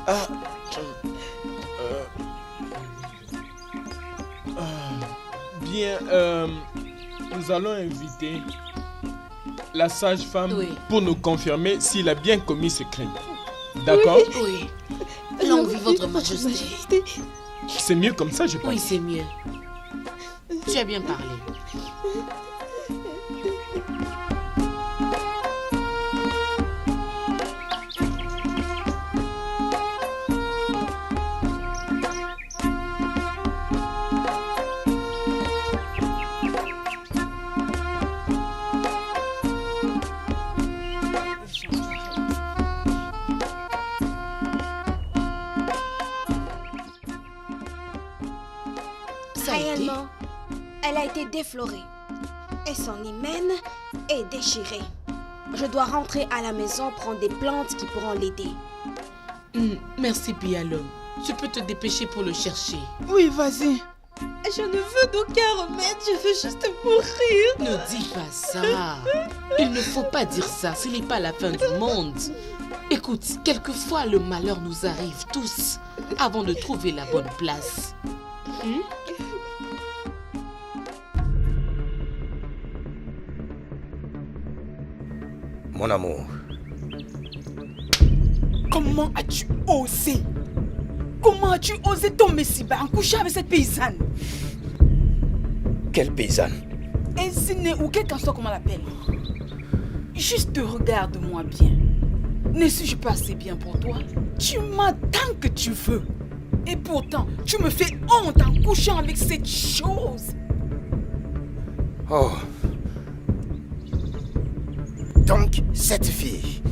Ah, Bien, nous allons inviter la sage-femme pour nous confirmer s'il a bien commis ce crime. D'accord? Oui. Longue vie, votre majesté. C'est mieux comme ça, je pense. Oui, c'est mieux. Tu as bien parlé. Réellement, elle a été déflorée et son hymen est déchiré. Je dois rentrer à la maison prendre des plantes qui pourront l'aider. Merci, Pialom. Tu peux te dépêcher pour le chercher. Oui, vas-y. Je ne veux d'aucun remède, je veux juste mourir. Ne dis pas ça. Il ne faut pas dire ça, ce n'est pas la fin du monde. Écoute, quelquefois le malheur nous arrive tous avant de trouver la bonne place. mon amour. Comment as-tu osé? Comment as-tu osé tomber si bas en couchant avec cette paysanne? Quelle paysanne? Ezinè ou quel qu'en soit comment on l'appelle. Juste regarde-moi bien. Ne suis-je pas assez bien pour toi? Tu m'attends que tu veux. Et pourtant, tu me fais honte en couchant avec cette chose. Oh. Donc, cette fille.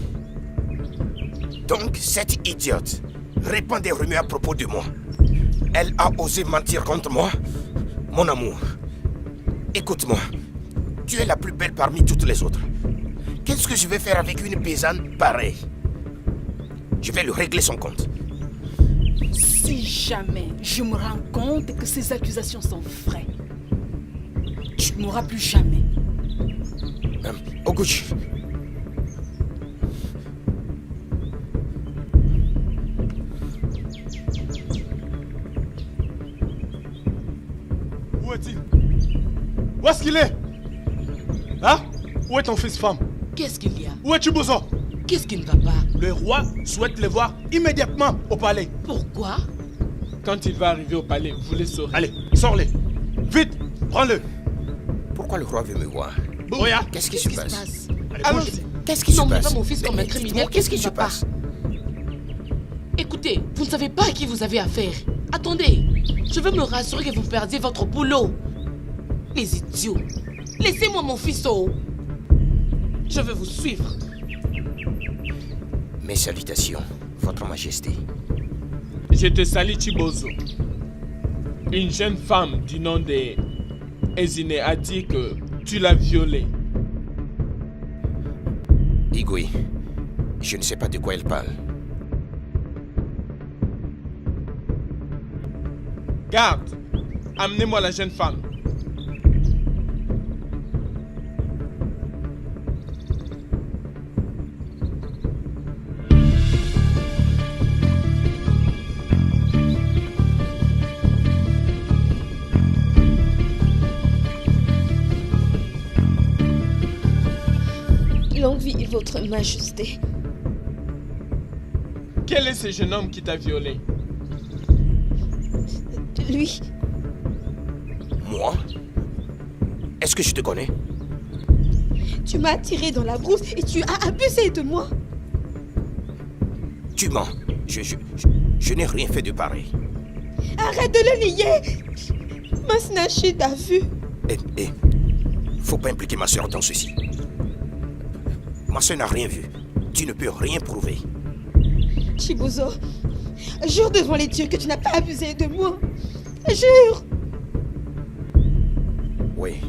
Donc, cette idiote répand des rumeurs à propos de moi. Elle a osé mentir contre moi. Mon amour, écoute-moi. Tu es la plus belle parmi toutes les autres. Qu'est-ce que je vais faire avec une paysanne pareille? Je vais lui régler son compte. Si jamais je me rends compte que ces accusations sont vraies, tu ne m'auras plus jamais. Oguchi. Où est-il? Où est-ce qu'il est? Hein? Où est ton fils-femme? Qu'est-ce qu'il y a? Où es-tu, Bozo? Qu'est-ce qui ne va pas? Le roi souhaite le voir immédiatement au palais. Pourquoi? Quand il va arriver au palais, vous le saurez. Allez, sors-le. Vite, prends-le. Pourquoi le roi veut me voir? Oya, qu'est-ce qui se passe? Allons-y. Qu'est-ce qui se N'emmenez passe? pas mon fils comme un criminel. Qu'est-ce qui se passe? Écoutez, vous ne savez pas à qui vous avez affaire. Attendez, je veux me rassurer que vous perdiez votre boulot. Les idiots. Laissez-moi mon fils au... Je veux vous suivre. Mes salutations, Votre Majesté. Je te salue, Chibozo. Une jeune femme du nom de Ezinè a dit que tu l'as violée. Igwe, je ne sais pas de quoi elle parle. Garde, amenez-moi la jeune femme. Longue vie, votre majesté. Quel est ce jeune homme qui t'a violé? Lui. Moi? Est-ce que je te connais? Tu m'as attiré dans la brousse et tu as abusé de moi. Tu mens. Je n'ai rien fait de pareil. Arrête de le nier. Masnachi t'a vu. Faut pas impliquer ma soeur dans ceci. Ma soeur n'a rien vu. Tu ne peux rien prouver. Chibozo, jure devant les dieux que tu n'as pas abusé de moi. Jure. Oui.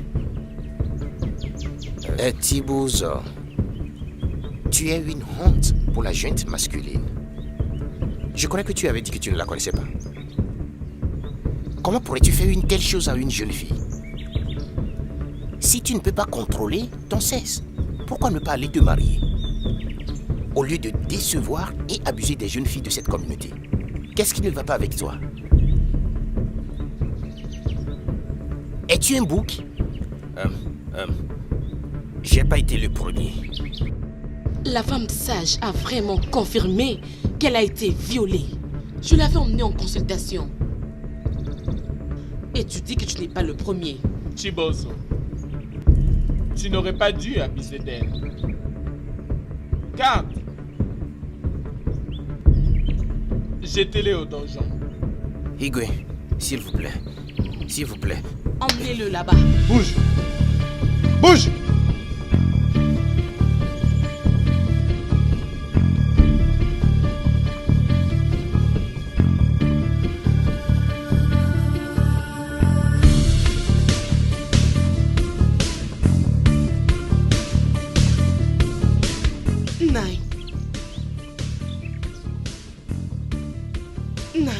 Chibozo, tu es une honte pour la junte masculine. Je crois que tu avais dit que tu ne la connaissais pas. Comment pourrais-tu faire une telle chose à une jeune fille? Si tu ne peux pas contrôler ton sexe, pourquoi ne pas aller te marier? au lieu de décevoir et abuser des jeunes filles de cette communauté. Qu'est-ce qui ne va pas avec toi? Es-tu un bouc? J'ai pas été le premier. La femme sage a vraiment confirmé qu'elle a été violée. Je l'avais emmenée en consultation. Et tu dis que tu n'es pas le premier. Chibozo, tu n'aurais pas dû abuser d'elle. Garde. Jetez-les au donjon. Igwe, s'il vous plaît. S'il vous plaît. Emmenez-le là-bas. Bouge. Bouge.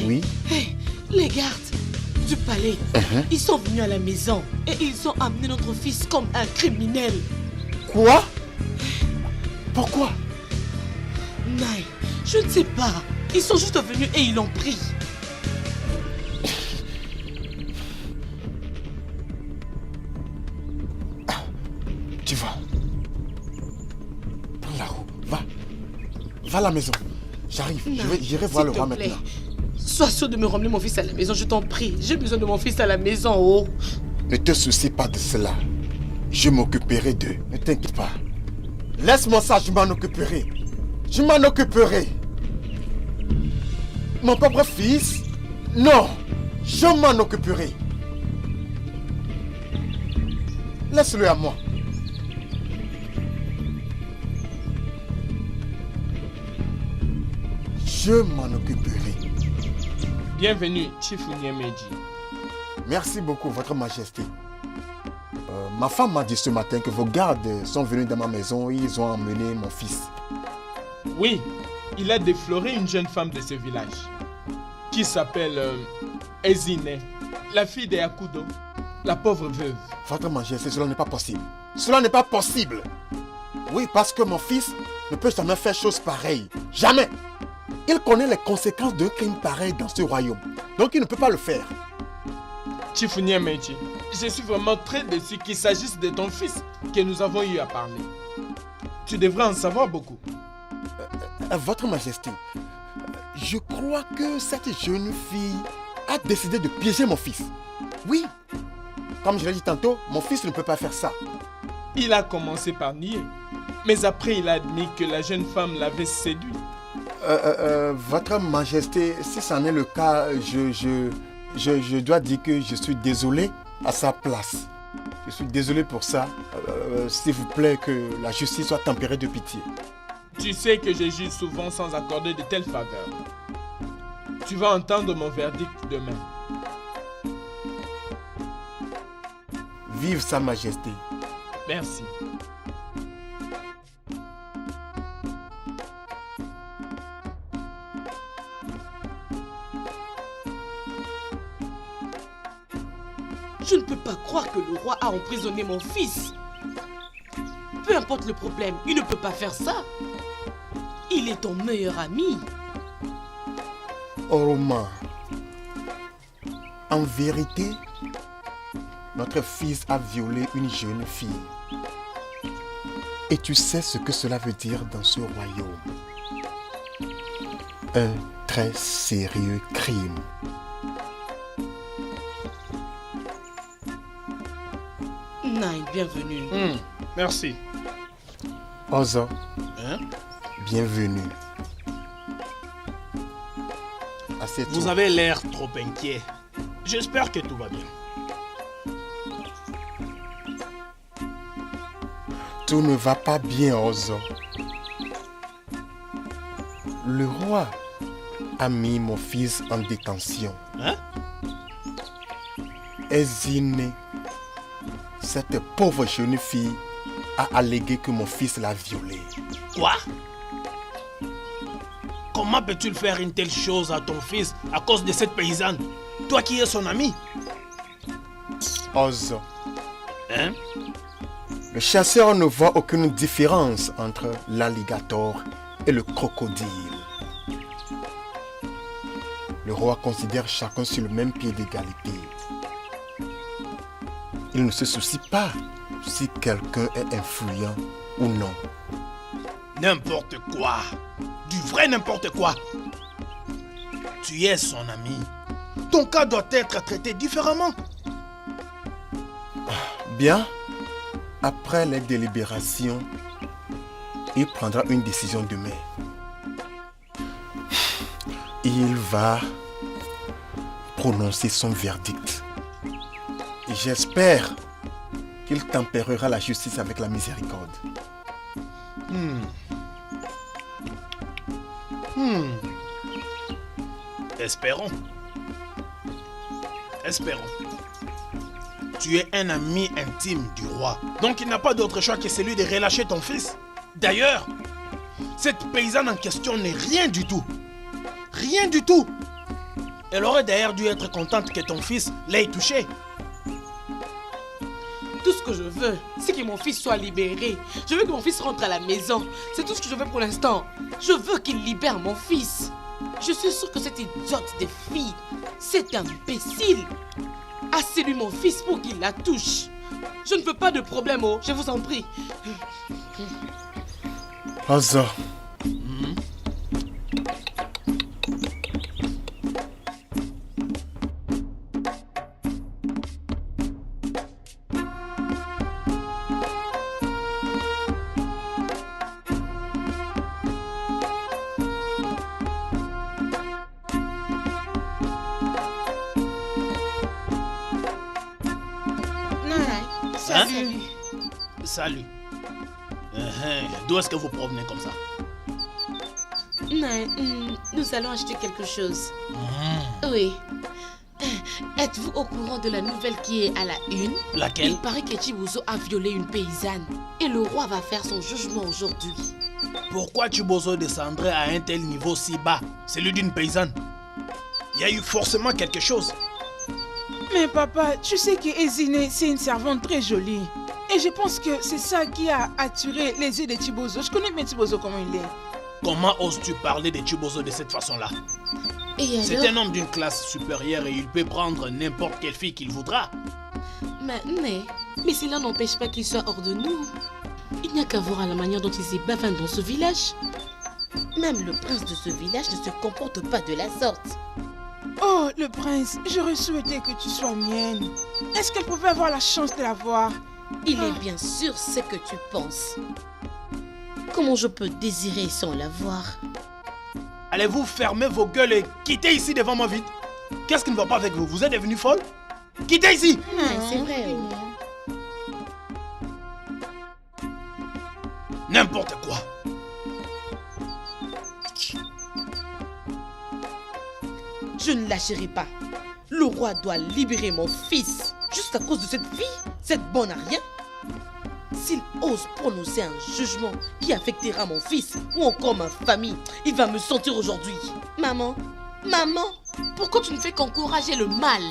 Oui. Hey, les gardes du palais, ils sont venus à la maison et ils ont amené notre fils comme un criminel. Quoi? Pourquoi? Naï, je ne sais pas. Ils sont juste venus et ils l'ont pris. Tu vas. Prends la roue. Va. Va à la maison. J'arrive. J'irai voir le roi maintenant. Sois sûr de me ramener mon fils à la maison, je t'en prie. J'ai besoin de mon fils à la maison, oh. Ne te soucie pas de cela. Je m'occuperai d'eux. Ne t'inquiète pas. Laisse-moi ça, je m'en occuperai. Je m'en occuperai. Mon propre fils? Non. Je m'en occuperai. Laisse-le à moi. Je m'en occuperai. Bienvenue, Chifu Niemeji. Merci beaucoup, Votre Majesté. Ma femme m'a dit ce matin que vos gardes sont venus dans ma maison et ils ont emmené mon fils. Oui, il a défloré une jeune femme de ce village qui s'appelle Ezine, la fille de Akudo, la pauvre veuve. Votre Majesté, cela n'est pas possible. Cela n'est pas possible. Oui, parce que mon fils ne peut jamais faire chose pareille. Jamais. Il connaît les conséquences d'un crime pareil dans ce royaume. Donc il ne peut pas le faire. Chifu Niemeji, je suis vraiment très déçu qu'il s'agisse de ton fils que nous avons eu à parler. Tu devrais en savoir beaucoup. Votre Majesté, je crois que cette jeune fille a décidé de piéger mon fils. Oui. Comme je l'ai dit tantôt, mon fils ne peut pas faire ça. Il a commencé par nier, mais après il a admis que la jeune femme l'avait séduit. Votre Majesté, si ça n'est le cas, je dois dire que je suis désolé à sa place. Je suis désolé pour ça. S'il vous plaît, que la justice soit tempérée de pitié. Tu sais que je juge souvent sans accorder de telles faveurs. Tu vas entendre mon verdict demain. Vive Sa Majesté. Merci. Je ne peux pas croire que le roi a emprisonné mon fils. Peu importe le problème, il ne peut pas faire ça. Il est ton meilleur ami. Oroma, en vérité, notre fils a violé une jeune fille. Et tu sais ce que cela veut dire dans ce royaume. Un très sérieux crime. Naï, bienvenue. Merci. Ozo, bienvenue. Assieds-toi. Vous avez l'air trop inquiet. J'espère que tout va bien. Tout ne va pas bien, Ozo. Le roi a mis mon fils en détention. Hein? Ezine, cette pauvre jeune fille, a allégué que mon fils l'a violée. Quoi? Comment peux-tu faire une telle chose à ton fils à cause de cette paysanne? Toi qui es son ami. Ozo, Hein? le chasseur ne voit aucune différence entre l'alligator et le crocodile. Le roi considère chacun sur le même pied d'égalité. Il ne se soucie pas si quelqu'un est influent ou non. N'importe quoi. Du vrai n'importe quoi. Tu es son ami. Ton cas doit être traité différemment. Bien, après les délibérations, il prendra une décision demain. Il va prononcer son verdict. Et j'espère qu'il tempérera la justice avec la miséricorde. Espérons. Espérons. Tu es un ami intime du roi. Donc il n'a pas d'autre choix que celui de relâcher ton fils. D'ailleurs, cette paysanne en question n'est rien du tout. Rien du tout. Elle aurait d'ailleurs dû être contente que ton fils l'ait touché. Tout ce que je veux, c'est que mon fils soit libéré. Je veux que mon fils rentre à la maison. C'est tout ce que je veux pour l'instant. Je veux qu'il libère mon fils. Je suis sûre que cette idiote de fille, cet imbécile, a séduit mon fils pour qu'il la touche. Je ne veux pas de problème, oh, je vous en prie. Ozo. Salut. Salut. D'où est-ce que vous provenez comme ça? Non, nous allons acheter quelque chose. Oui. Êtes-vous au courant de la nouvelle qui est à la une? Laquelle? Il paraît que Chibuzo a violé une paysanne et le roi va faire son jugement aujourd'hui. Pourquoi Chibuzo descendrait à un tel niveau si bas, celui d'une paysanne? Il y a eu forcément quelque chose. Mais papa, tu sais que Ezine, c'est une servante très jolie. Et je pense que c'est ça qui a attiré les yeux de Chibuzo. Je connais bien Chibuzo comment il est. Comment oses-tu parler de Chibuzo de cette façon-là? C'est un homme d'une classe supérieure et il peut prendre n'importe quelle fille qu'il voudra. Mais cela n'empêche pas qu'il soit hors de nous. Il n'y a qu'à voir à la manière dont il s'est bavardé dans ce village. Même le prince de ce village ne se comporte pas de la sorte. Oh, le prince, j'aurais souhaité que tu sois mienne. Est-ce qu'elle pouvait avoir la chance de la voir? Il est bien sûr ce que tu penses. Comment je peux désirer sans la voir? Allez-vous fermer vos gueules et quitter ici devant moi vite? Qu'est-ce qui ne va pas avec vous? Vous êtes devenu folle? Quittez ici! C'est vrai. N'importe quoi. Je ne lâcherai pas. Le roi doit libérer mon fils. Juste à cause de cette fille, cette bonne à rien. S'il ose prononcer un jugement qui affectera mon fils ou encore ma famille, il va me sentir aujourd'hui. Maman, pourquoi tu ne fais qu'encourager le mal?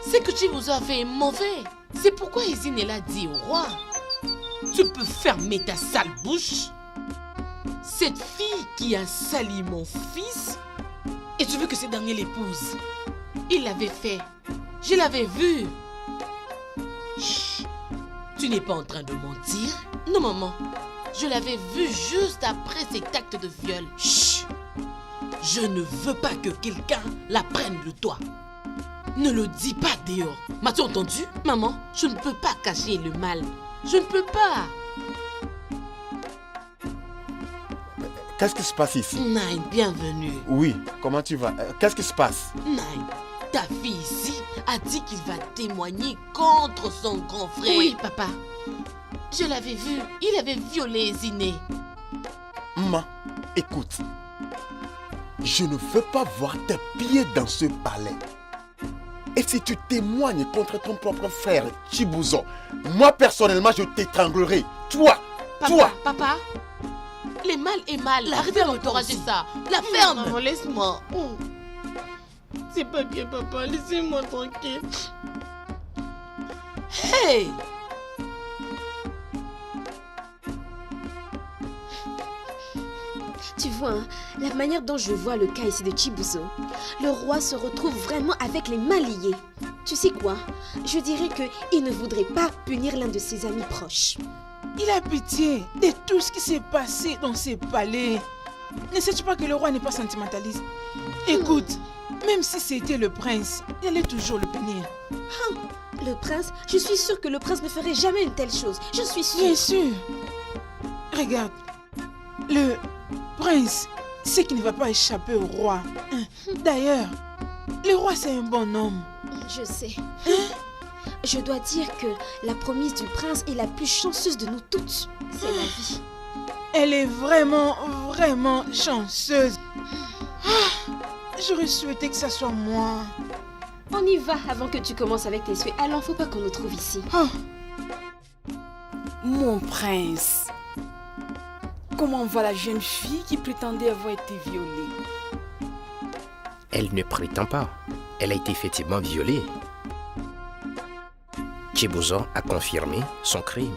C'est que Chibuzo a fait mauvais. C'est pourquoi Ezine l'a dit au roi. Tu peux fermer ta sale bouche. Cette fille qui a sali mon fils, et tu veux que ce dernier l'épouse? Il l'avait fait. Je l'avais vu. Chut. Tu n'es pas en train de mentir? Non, maman. Je l'avais vu juste après cet acte de viol. Chut. Je ne veux pas que quelqu'un la prenne de toi. Ne le dis pas dehors. M'as-tu entendu? Maman, je ne peux pas cacher le mal. Je ne peux pas. Qu'est-ce qui se passe ici? Nine, bienvenue. Oui, comment tu vas? Qu'est-ce qui se passe? Nine, ta fille ici a dit qu'il va témoigner contre son grand frère. Oui, papa. Je l'avais vu. Il avait violé Ezine. Maman, écoute. Je ne veux pas voir tes pieds dans ce palais. Et si tu témoignes contre ton propre frère, Chibuzo, moi personnellement, je t'étranglerai. Toi, toi. Papa, le mal est mal. Arrêtez d'encourager ça. La ferme. Non, laisse-moi. C'est pas bien, papa. Laissez-moi tranquille. Hey! Tu Avoue, hein, la manière dont je vois le cas ici de Chibuzo, le roi se retrouve vraiment avec les mains liées. Tu sais quoi? Je dirais qu'il ne voudrait pas punir l'un de ses amis proches. Il a pitié de tout ce qui s'est passé dans ses palais. Ne sais-tu pas que le roi n'est pas sentimentaliste? Écoute, même si c'était le prince, il allait toujours le punir. Le prince? Je suis sûre que le prince ne ferait jamais une telle chose. Je suis sûre. Bien sûr. Regarde, le prince sait qu'il ne va pas échapper au roi. D'ailleurs, le roi c'est un bon homme. Je sais. Je dois dire que la promise du prince est la plus chanceuse de nous toutes. C'est la vie. Elle est vraiment, vraiment chanceuse. J'aurais souhaité que ça soit moi. On y va avant que tu commences avec tes souhaits. Alors, faut pas qu'on nous trouve ici. Mon prince. Comment va la jeune fille qui prétendait avoir été violée? Elle ne prétend pas. Elle a été effectivement violée. Chibuzo a confirmé son crime.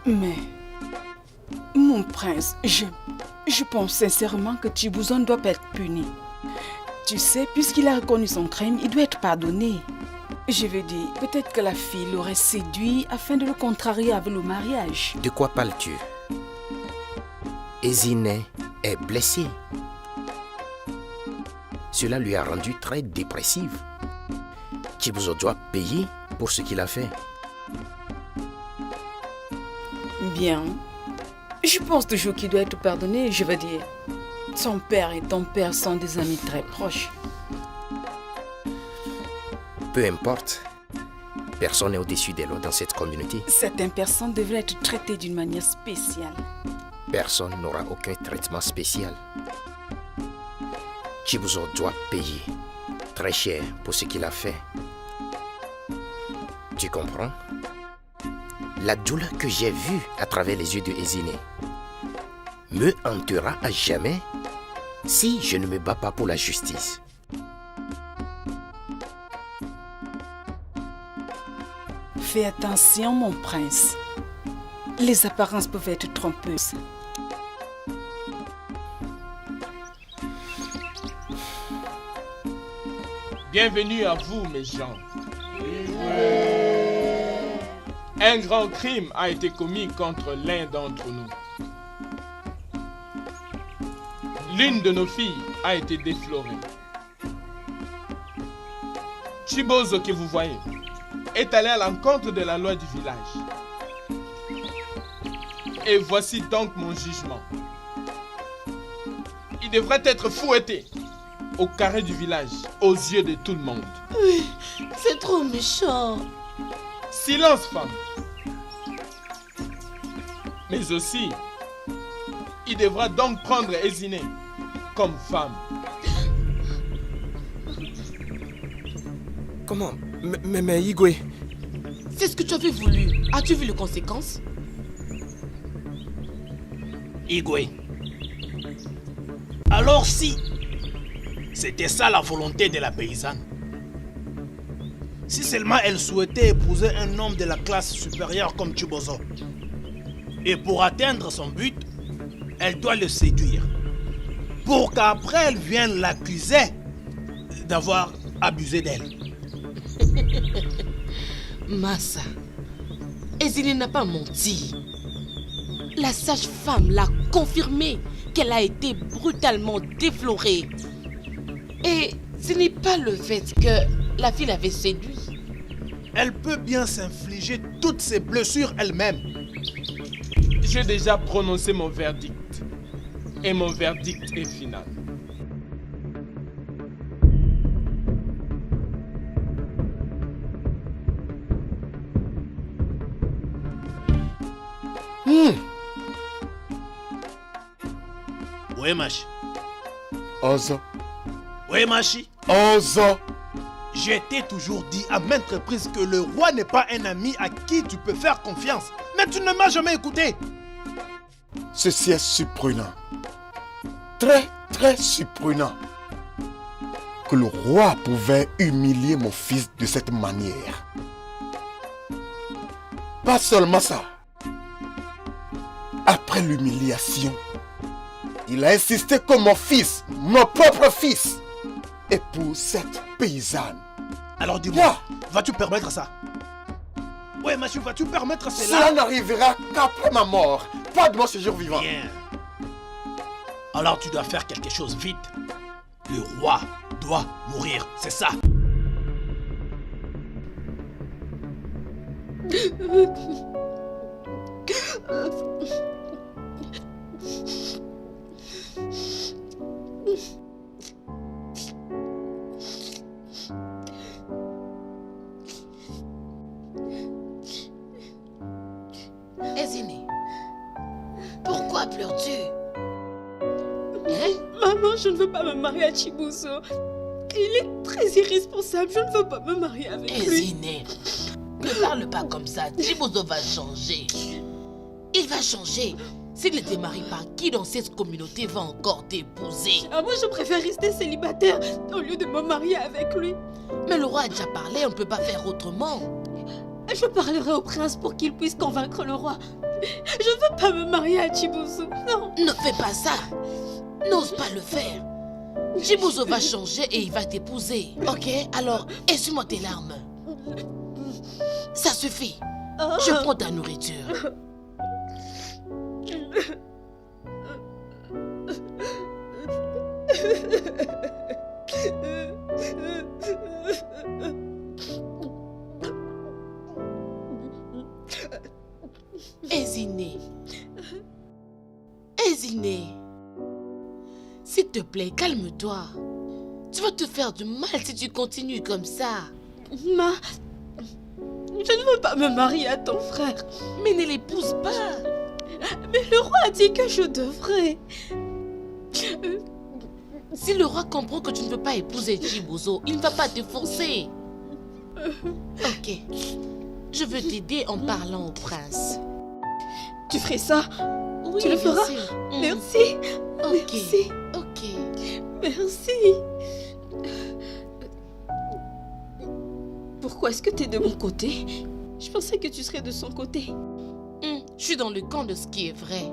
Mais, mon prince, je pense sincèrement que Chibuzo ne doit pas être puni. Tu sais, puisqu'il a reconnu son crime, il doit être pardonné. Je veux dire, peut-être que la fille l'aurait séduit afin de le contrarier avec le mariage. De quoi parles-tu? Ezine est blessée. Cela lui a rendu très dépressive. Chibuzo doit payer pour ce qu'il a fait. Bien. Je pense toujours qu'il doit être pardonné, je veux dire. Son père et ton père sont des amis très proches. Peu importe. Personne n'est au-dessus des lois dans cette communauté. Certaines personnes devraient être traitées d'une manière spéciale. Personne n'aura aucun traitement spécial. Chibuzo doit payer très cher pour ce qu'il a fait. Tu comprends? La douleur que j'ai vue à travers les yeux de Ezine me hantera à jamais si je ne me bats pas pour la justice. Fais attention, mon prince. Les apparences peuvent être trompeuses. Bienvenue à vous, mes gens. Un grand crime a été commis contre l'un d'entre nous. L'une de nos filles a été déflorée. Chibuzo, que vous voyez, est allé à l'encontre de la loi du village. Et voici donc mon jugement. Il devrait être fouetté au carré du village, aux yeux de tout le monde. Oui, c'est trop méchant. Silence, femme. Mais aussi, il devra donc prendre Ezine comme femme. Comment? Mais Igwe... C'est ce que tu avais voulu. As-tu vu les conséquences? Igwe. Alors si c'était ça la volonté de la paysanne, si seulement elle souhaitait épouser un homme de la classe supérieure comme Chibuzo, et pour atteindre son but, elle doit le séduire, pour qu'après elle vienne l'accuser d'avoir abusé d'elle. Massa, Ezine n'a pas menti. La sage-femme l'a confirmé qu'elle a été brutalement déflorée. Et ce n'est pas le fait que la fille l'avait séduit. Elle peut bien s'infliger toutes ses blessures elle-même. J'ai déjà prononcé mon verdict. Et mon verdict est final. Oui, Machi. Ozo. Oui, Machi. Ozo. Je t'ai toujours dit à maintes reprises que le roi n'est pas un ami à qui tu peux faire confiance. Mais tu ne m'as jamais écouté. Ceci est surprenant. Très, très surprenant. Que le roi pouvait humilier mon fils de cette manière. Pas seulement ça. Après l'humiliation, il a insisté que mon fils, mon propre fils, épouse cette paysanne. Alors dis-moi, vas-tu permettre ça? Ouais, monsieur, vas-tu permettre cela? Cela n'arrivera qu'après ma mort, pas de mon séjour vivant. Bien. Alors tu dois faire quelque chose vite. Le roi doit mourir, c'est ça. Eziné, pourquoi pleures-tu? Maman, je ne veux pas me marier à Chibuzo. Il est très irresponsable. Je ne veux pas me marier avec lui. Eziné, ne parle pas comme ça. Chibuzo va changer. Il va changer. S'il ne te marie pas, qui dans cette communauté va encore t'épouser? Moi, je préfère rester célibataire au lieu de me marier avec lui. Mais le roi a déjà parlé, on ne peut pas faire autrement. Je parlerai au prince pour qu'il puisse convaincre le roi. Je ne veux pas me marier à Chibuzo, non. Ne fais pas ça. N'ose pas le faire. Chibuzo va changer et il va t'épouser. Ok? Alors, essuie-moi tes larmes. Ça suffit. Je prends ta nourriture. Eziné. Eziné. S'il te plaît, calme-toi. Tu vas te faire du mal si tu continues comme ça. Je ne veux pas me marier à ton frère. Mais ne l'épouse pas. Mais le roi a dit que je devrais. Si le roi comprend que tu ne veux pas épouser Chibuzo, il ne va pas te forcer. Ok. Je veux t'aider en parlant au prince. Tu ferais ça? Oui, tu le bien feras? sûr. Merci. Ok. Merci. Ok. Merci. Pourquoi est-ce que tu es de mon côté? Je pensais que tu serais de son côté. Je suis dans le camp de ce qui est vrai.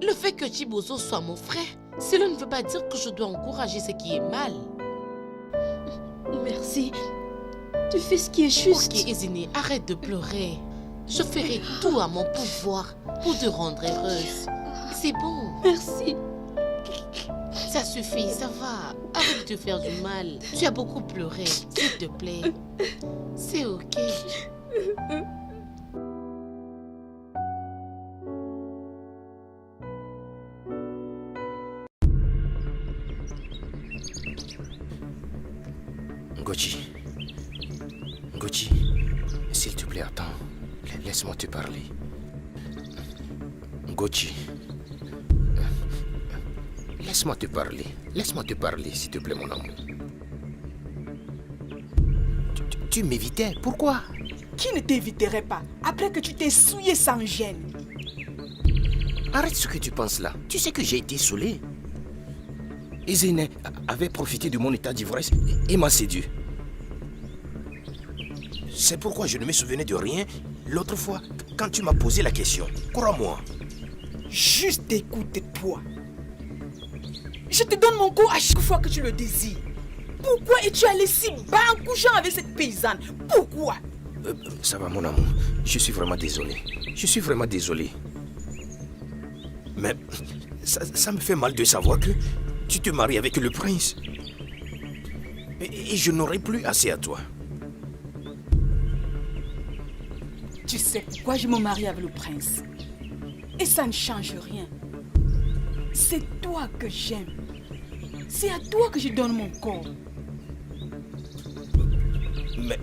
Le fait que Chibuzo soit mon frère, cela ne veut pas dire que je dois encourager ce qui est mal. Merci. Tu fais ce qui est juste. Ok, Eziné, arrête de pleurer. Je ferai tout à mon pouvoir pour te rendre heureuse. C'est bon. Merci. Ça suffit, ça va. Arrête de faire du mal. Tu as beaucoup pleuré, s'il te plaît. C'est ok. Gochi, s'il te plaît, attends. Laisse-moi te parler. Gochi, laisse-moi te parler. Laisse-moi te parler, s'il te plaît, mon amour. Tu m'évitais, pourquoi? Qui ne t'éviterait pas après que tu t'es souillé sans gêne? Arrête ce que tu penses là. Tu sais que j'ai été saoulé. Eziné avait profité de mon état d'ivresse et m'a séduit. C'est pourquoi je ne me souvenais de rien l'autre fois quand tu m'as posé la question. Crois-moi. Juste écoute-toi. Je te donne mon go à chaque fois que tu le désires. Pourquoi es-tu allé si bas en couchant avec cette paysanne? Pourquoi? Ça va, mon amour. Je suis vraiment désolé. Je suis vraiment désolé. Mais ça me fait mal de savoir que tu te maries avec le prince. Et je n'aurai plus assez à toi. Tu sais pourquoi je me marie avec le prince? Et ça ne change rien. C'est toi que j'aime. C'est à toi que je donne mon corps.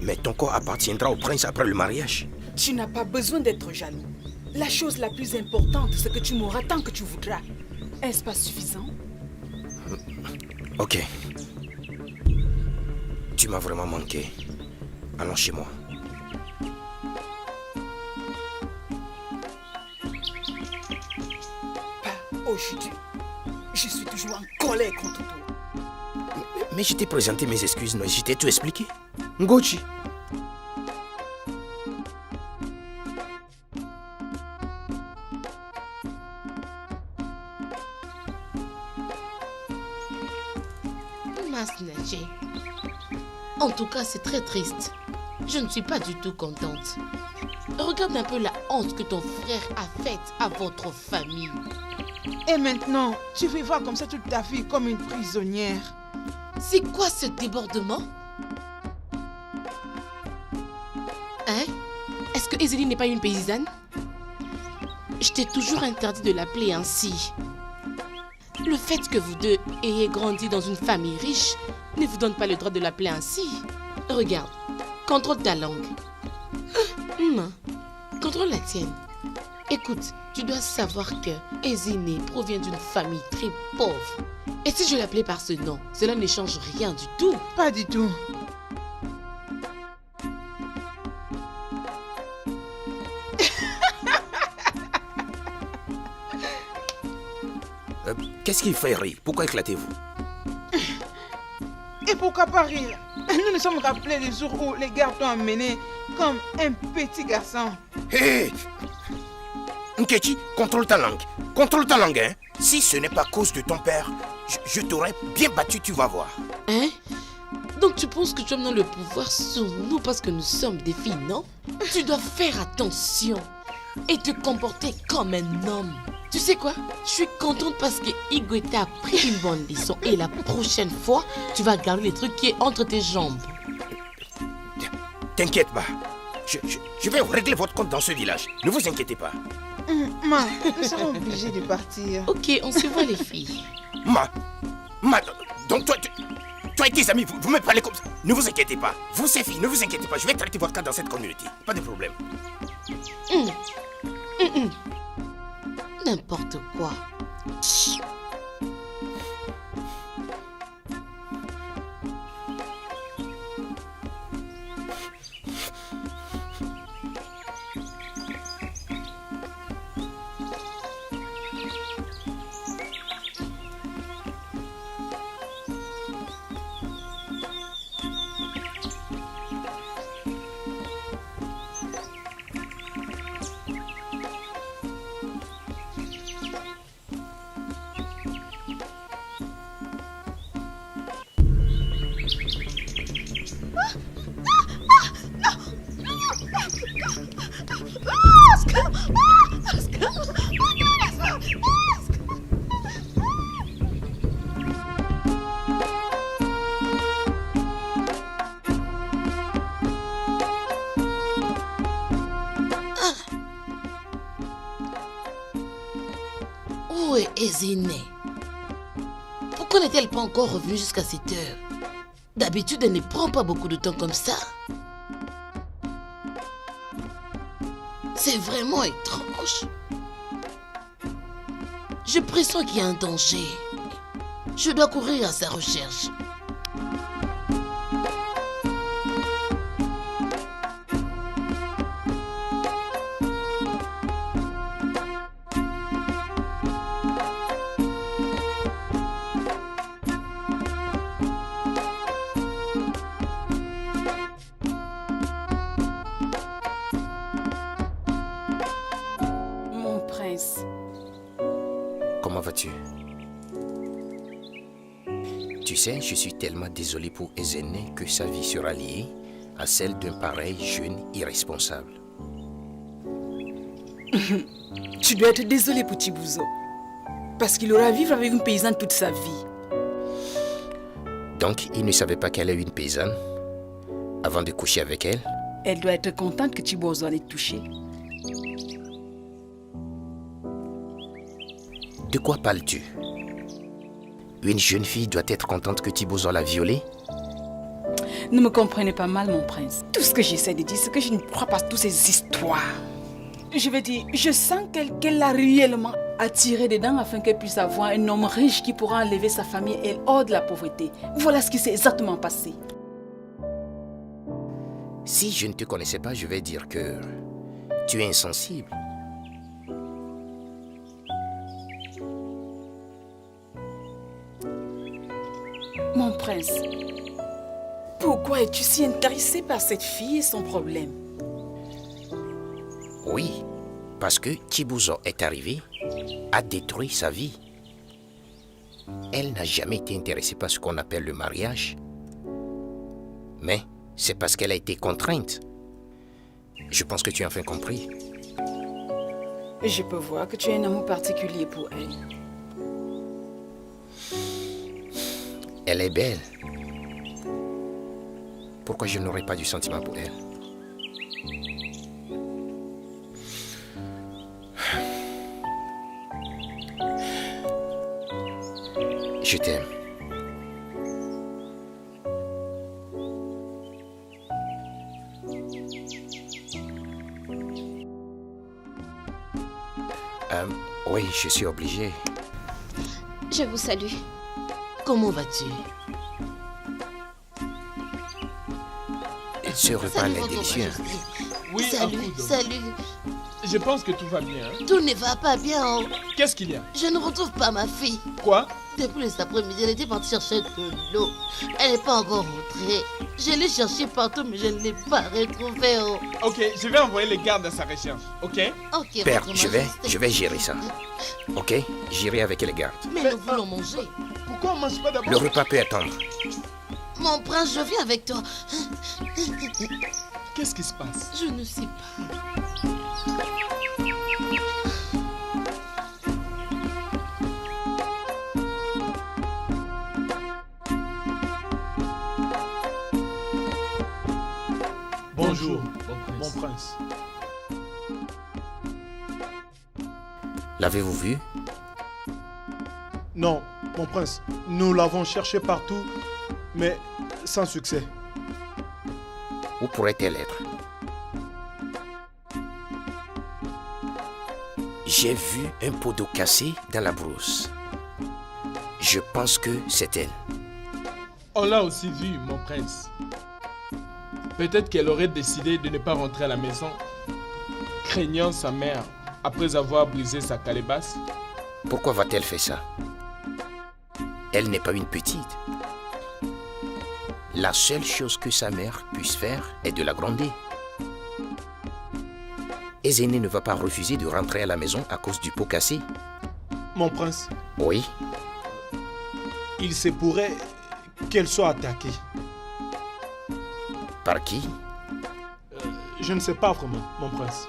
Mais ton corps appartiendra au prince après le mariage. Tu n'as pas besoin d'être jaloux. La chose la plus importante, c'est que tu m'auras tant que tu voudras. Est-ce pas suffisant? Ok. Tu m'as vraiment manqué. Allons chez moi. Pas aujourd'hui. Je suis toujours en colère contre toi. Mais je t'ai présenté mes excuses, non? Je t'ai tout expliqué. Ngochi. m'a snatché. En tout cas, c'est très triste. Je ne suis pas du tout contente. Regarde un peu la honte que ton frère a faite à votre famille. Et maintenant, tu vivras comme ça toute ta vie, comme une prisonnière. C'est quoi ce débordement? Hein? Est-ce que Ezélie n'est pas une paysanne? Je t'ai toujours interdit de l'appeler ainsi. Le fait que vous deux ayez grandi dans une famille riche ne vous donne pas le droit de l'appeler ainsi. Regarde, contrôle ta langue. Contrôle la tienne. Écoute, tu dois savoir que Ezénie provient d'une famille très pauvre. Et si je l'appelais par ce nom, cela ne change rien du tout. Pas du tout. Qu'est-ce qui fait rire? Pourquoi éclatez-vous? Et pourquoi pas rire? Nous nous sommes rappelés les jours où les gars t'ont amené comme un petit garçon. Hé! Nkechi, contrôle ta langue. Contrôle ta langue, hein. Si ce n'est pas à cause de ton père, je t'aurais bien battu, tu vas voir. Hein? Donc tu penses que tu as maintenant le pouvoir sur nous parce que nous sommes des filles, non? Tu dois faire attention et te comporter comme un homme. Tu sais quoi? Je suis contente parce que Igwe t'a appris une bonne leçon et la prochaine fois, tu vas garder les trucs qui est entre tes jambes. T'inquiète pas. Je vais régler votre compte dans ce village. Ne vous inquiétez pas. Ma, nous serons obligés de partir. Ok, on se voit les filles. Ma, donc toi et tes amis, vous me parlez comme ça. Ne vous inquiétez pas. Vous, ces filles, ne vous inquiétez pas. Je vais traiter votre cas dans cette communauté. Pas de problème. N'importe quoi. Où est Ezénie? Pourquoi n'est-elle pas encore revenue jusqu'à cette heure? D'habitude, elle ne prend pas beaucoup de temps comme ça. C'est vraiment étrange. Je pressens qu'il y a un danger. Je dois courir à sa recherche. Comment vas-tu? Tu sais, je suis tellement désolé pour Ezénie que sa vie sera liée à celle d'un pareil jeune irresponsable. Tu dois être désolé pour Chibuzo. Parce qu'il aura à vivre avec une paysanne toute sa vie. Donc, il ne savait pas qu'elle est une paysanne avant de coucher avec elle? Elle doit être contente que Chibuzo l'ait touchée. De quoi parles-tu? Une jeune fille doit être contente que Chibuzo l'a violée? Ne me comprenez pas mal, mon prince. Tout ce que j'essaie de dire, c'est que je ne crois pas à toutes ces histoires. Je veux dire, je sens qu'elle l'a réellement attiré dedans afin qu'elle puisse avoir un homme riche qui pourra enlever sa famille et elle hors de la pauvreté. Voilà ce qui s'est exactement passé. Si je ne te connaissais pas, je vais dire que tu es insensible. Mon prince, pourquoi es-tu si intéressé par cette fille et son problème? Oui, parce que Chibuzo est arrivé, a détruit sa vie. Elle n'a jamais été intéressée par ce qu'on appelle le mariage. Mais c'est parce qu'elle a été contrainte. Je pense que tu as enfin compris. Je peux voir que tu as un amour particulier pour elle. Elle est belle. Pourquoi je n'aurais pas du sentiment pour elle? Je t'aime. Oui, je suis obligé. Je vous salue. Comment vas-tu? Ce repas est Votre délicieux. Majesté. Oui, Salut, Akudo. salut. Je pense que tout va bien. Hein? Tout ne va pas bien. Oh. Qu'est-ce qu'il y a? Je ne retrouve pas ma fille. Quoi? Depuis cet après-midi, elle était partie chercher de l'eau. Elle n'est pas encore rentrée. Je l'ai cherchée partout, mais je ne l'ai pas retrouvée. Oh. Ok, je vais envoyer les gardes à sa recherche. Ok? Ok, Père, Votre je Majesté. vais gérer ça. Ok? J'irai avec les gardes. Mais nous voulons manger. Pourquoi on mange pas d'abord? Le repas peut attendre. Mon prince, je viens avec toi. Qu'est-ce qui se passe? Je ne sais pas. Bonjour, mon prince. L'avez-vous vu? Non, mon prince, nous l'avons cherché partout, mais sans succès. Où pourrait-elle être? J'ai vu un pot d'eau cassé dans la brousse. Je pense que c'est elle. On l'a aussi vu, mon prince. Peut-être qu'elle aurait décidé de ne pas rentrer à la maison, craignant sa mère après avoir brisé sa calebasse. Pourquoi va-t-elle faire ça? Elle n'est pas une petite. La seule chose que sa mère puisse faire est de la gronder. Ezéné ne va pas refuser de rentrer à la maison à cause du pot cassé. Mon prince, Oui, il se pourrait qu'elle soit attaquée. par qui? Je ne sais pas vraiment, mon prince.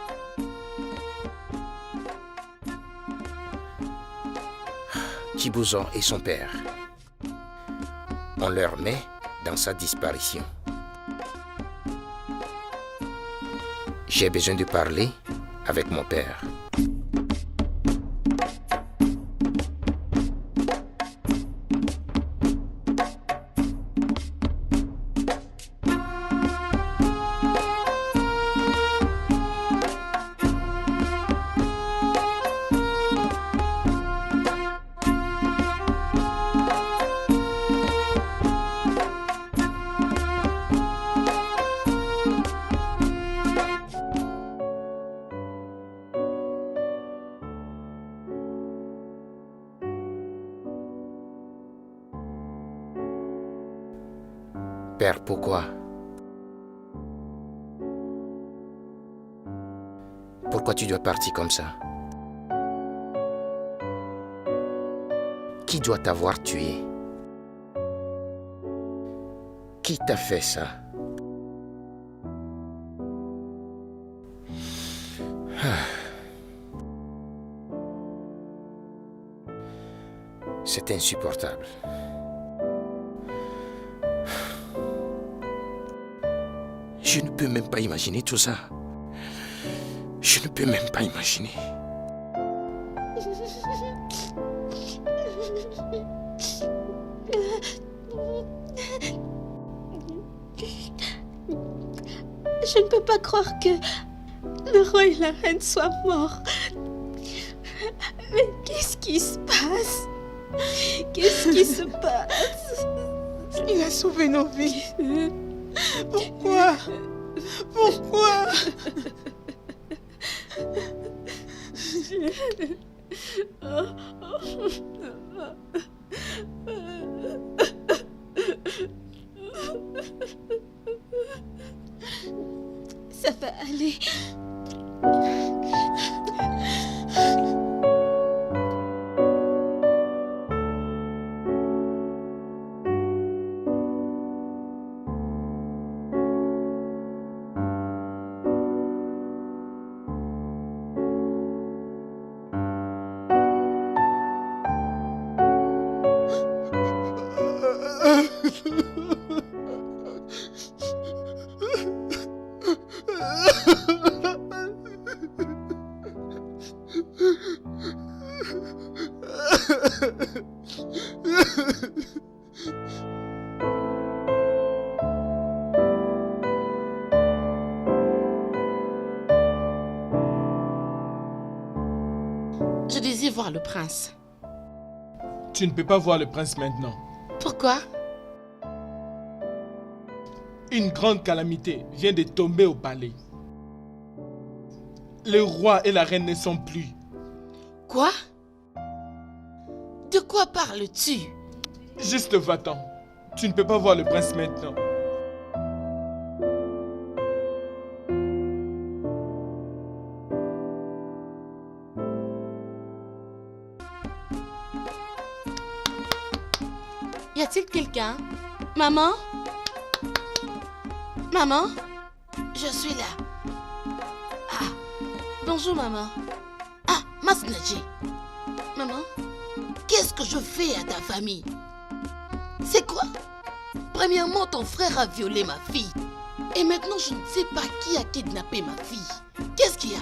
Chibuzor et son père. On leur met dans sa disparition. J'ai besoin de parler avec mon père. Père, pourquoi? Pourquoi tu dois partir comme ça? Qui doit t'avoir tué? Qui t'a fait ça? C'est insupportable. Je ne peux même pas imaginer tout ça. Je ne peux même pas imaginer. Je ne peux pas croire que le roi et la reine soient morts. Mais qu'est-ce qui se passe? Qu'est-ce qui se passe? Il a sauvé nos vies. Pourquoi? Pourquoi? Ça va aller. Je désire voir le prince. Tu ne peux pas voir le prince maintenant. Pourquoi? Une grande calamité vient de tomber au palais. Le roi et la reine ne sont plus. Quoi? De quoi parles-tu? Juste va-t'en. Tu ne peux pas voir le prince maintenant. Y a-t-il quelqu'un? Maman? Maman? Je suis là. Ah, bonjour maman. Ah, Masnadji. Maman, qu'est-ce que je fais à ta famille? C'est quoi? Premièrement, ton frère a violé ma fille. Et maintenant, je ne sais pas qui a kidnappé ma fille. Qu'est-ce qu'il y a?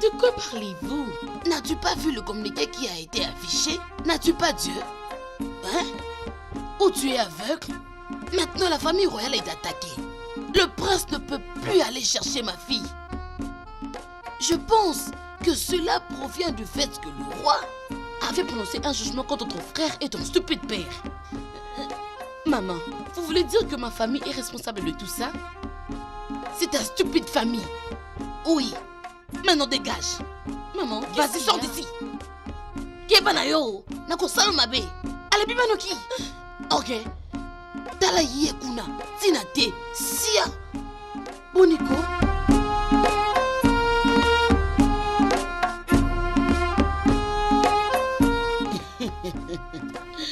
De quoi parlez-vous? N'as-tu pas vu le communiqué qui a été affiché? N'as-tu pas Dieu? Hein? Ou tu es aveugle? Maintenant, la famille royale est attaquée. Le prince ne peut plus aller chercher ma fille. Je pense que cela provient du fait que le roi avait prononcé un jugement contre ton frère et ton stupide père. Maman, vous voulez dire que ma famille est responsable de tout ça? C'est ta stupide famille. Oui. Maintenant dégage. Maman, vas-y, sors d'ici. Kebanayo, nako salmabe. Allez, bimanoki. Ok. Tala yekuna, tinate, sia. Boniko.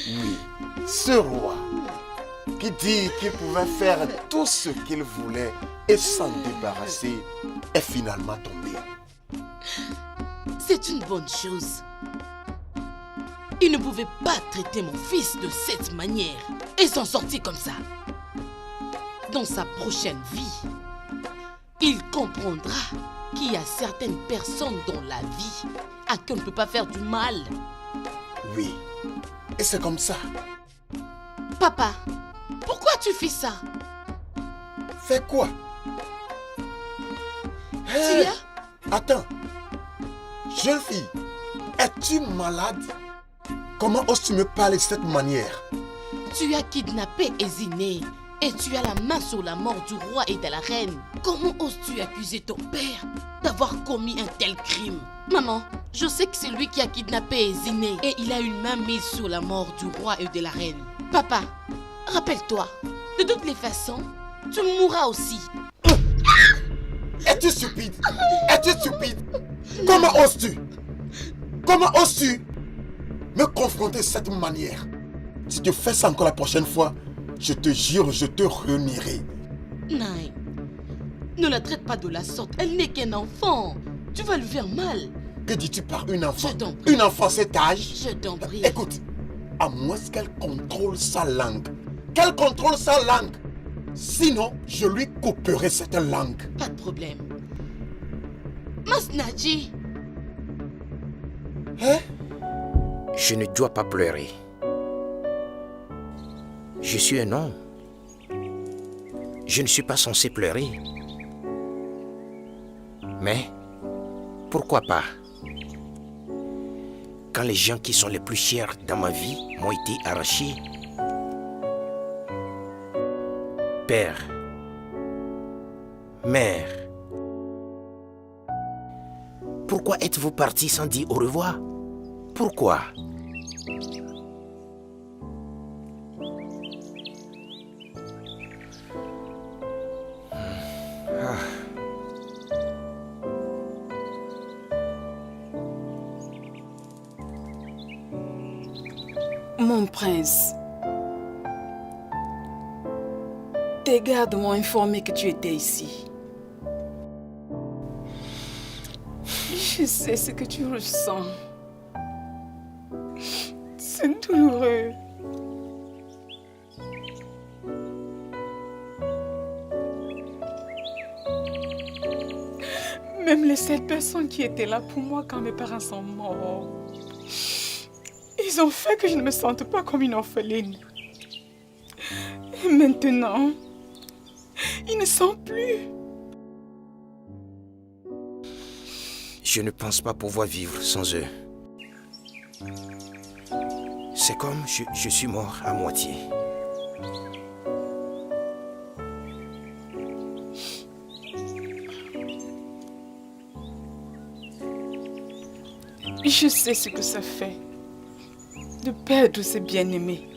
Oui, ce roi qui dit qu'il pouvait faire tout ce qu'il voulait et s'en débarrasser est finalement tombé. C'est une bonne chose. Il ne pouvait pas traiter mon fils de cette manière et s'en sortir comme ça. Dans sa prochaine vie, il comprendra qu'il y a certaines personnes dans la vie à qui on ne peut pas faire du mal. Oui, et c'est comme ça. Papa, pourquoi tu fais ça? Fais quoi? Tu as... Attends. Jeune fille, es-tu malade? Comment oses-tu me parler de cette manière? Tu as kidnappé Eziné et tu as la main sur la mort du roi et de la reine. Comment oses-tu accuser ton père d'avoir commis un tel crime? Maman, je sais que c'est lui qui a kidnappé Eziné et il a une main mise sur la mort du roi et de la reine. Papa, rappelle-toi, de toutes les façons, tu mourras aussi. Es-tu stupide? Es-tu stupide? Comment oses-tu? Comment oses-tu me confronter de cette manière? Si tu fais ça encore la prochaine fois, je te jure, je te renierai. Naï, ne la traite pas de la sorte, elle n'est qu'un enfant. Tu vas lui faire mal. Que dis-tu par une enfant? Je t'en prie. Une enfant cet âge? Je t'en prie. Écoute, à moins qu'elle contrôle sa langue. Qu'elle contrôle sa langue. Sinon, je lui couperai cette langue. Pas de problème. Masnadji. Hein? Je ne dois pas pleurer. Je suis un homme. Je ne suis pas censé pleurer. Mais, pourquoi pas? Quand les gens qui sont les plus chers dans ma vie m'ont été arrachés. Père, mère, pourquoi êtes-vous partis sans dire au revoir? Pourquoi? Mon prince, tes gardes m'ont informé que tu étais ici. Je sais ce que tu ressens. C'est douloureux. Même les 7 personnes qui étaient là pour moi quand mes parents sont morts, ils Ils ont fait que je ne me sente pas comme une orpheline. Et maintenant, ils ne sont plus. Je ne pense pas pouvoir vivre sans eux. C'est comme je suis mort à moitié. Je sais ce que ça fait de perdre ses bien-aimés.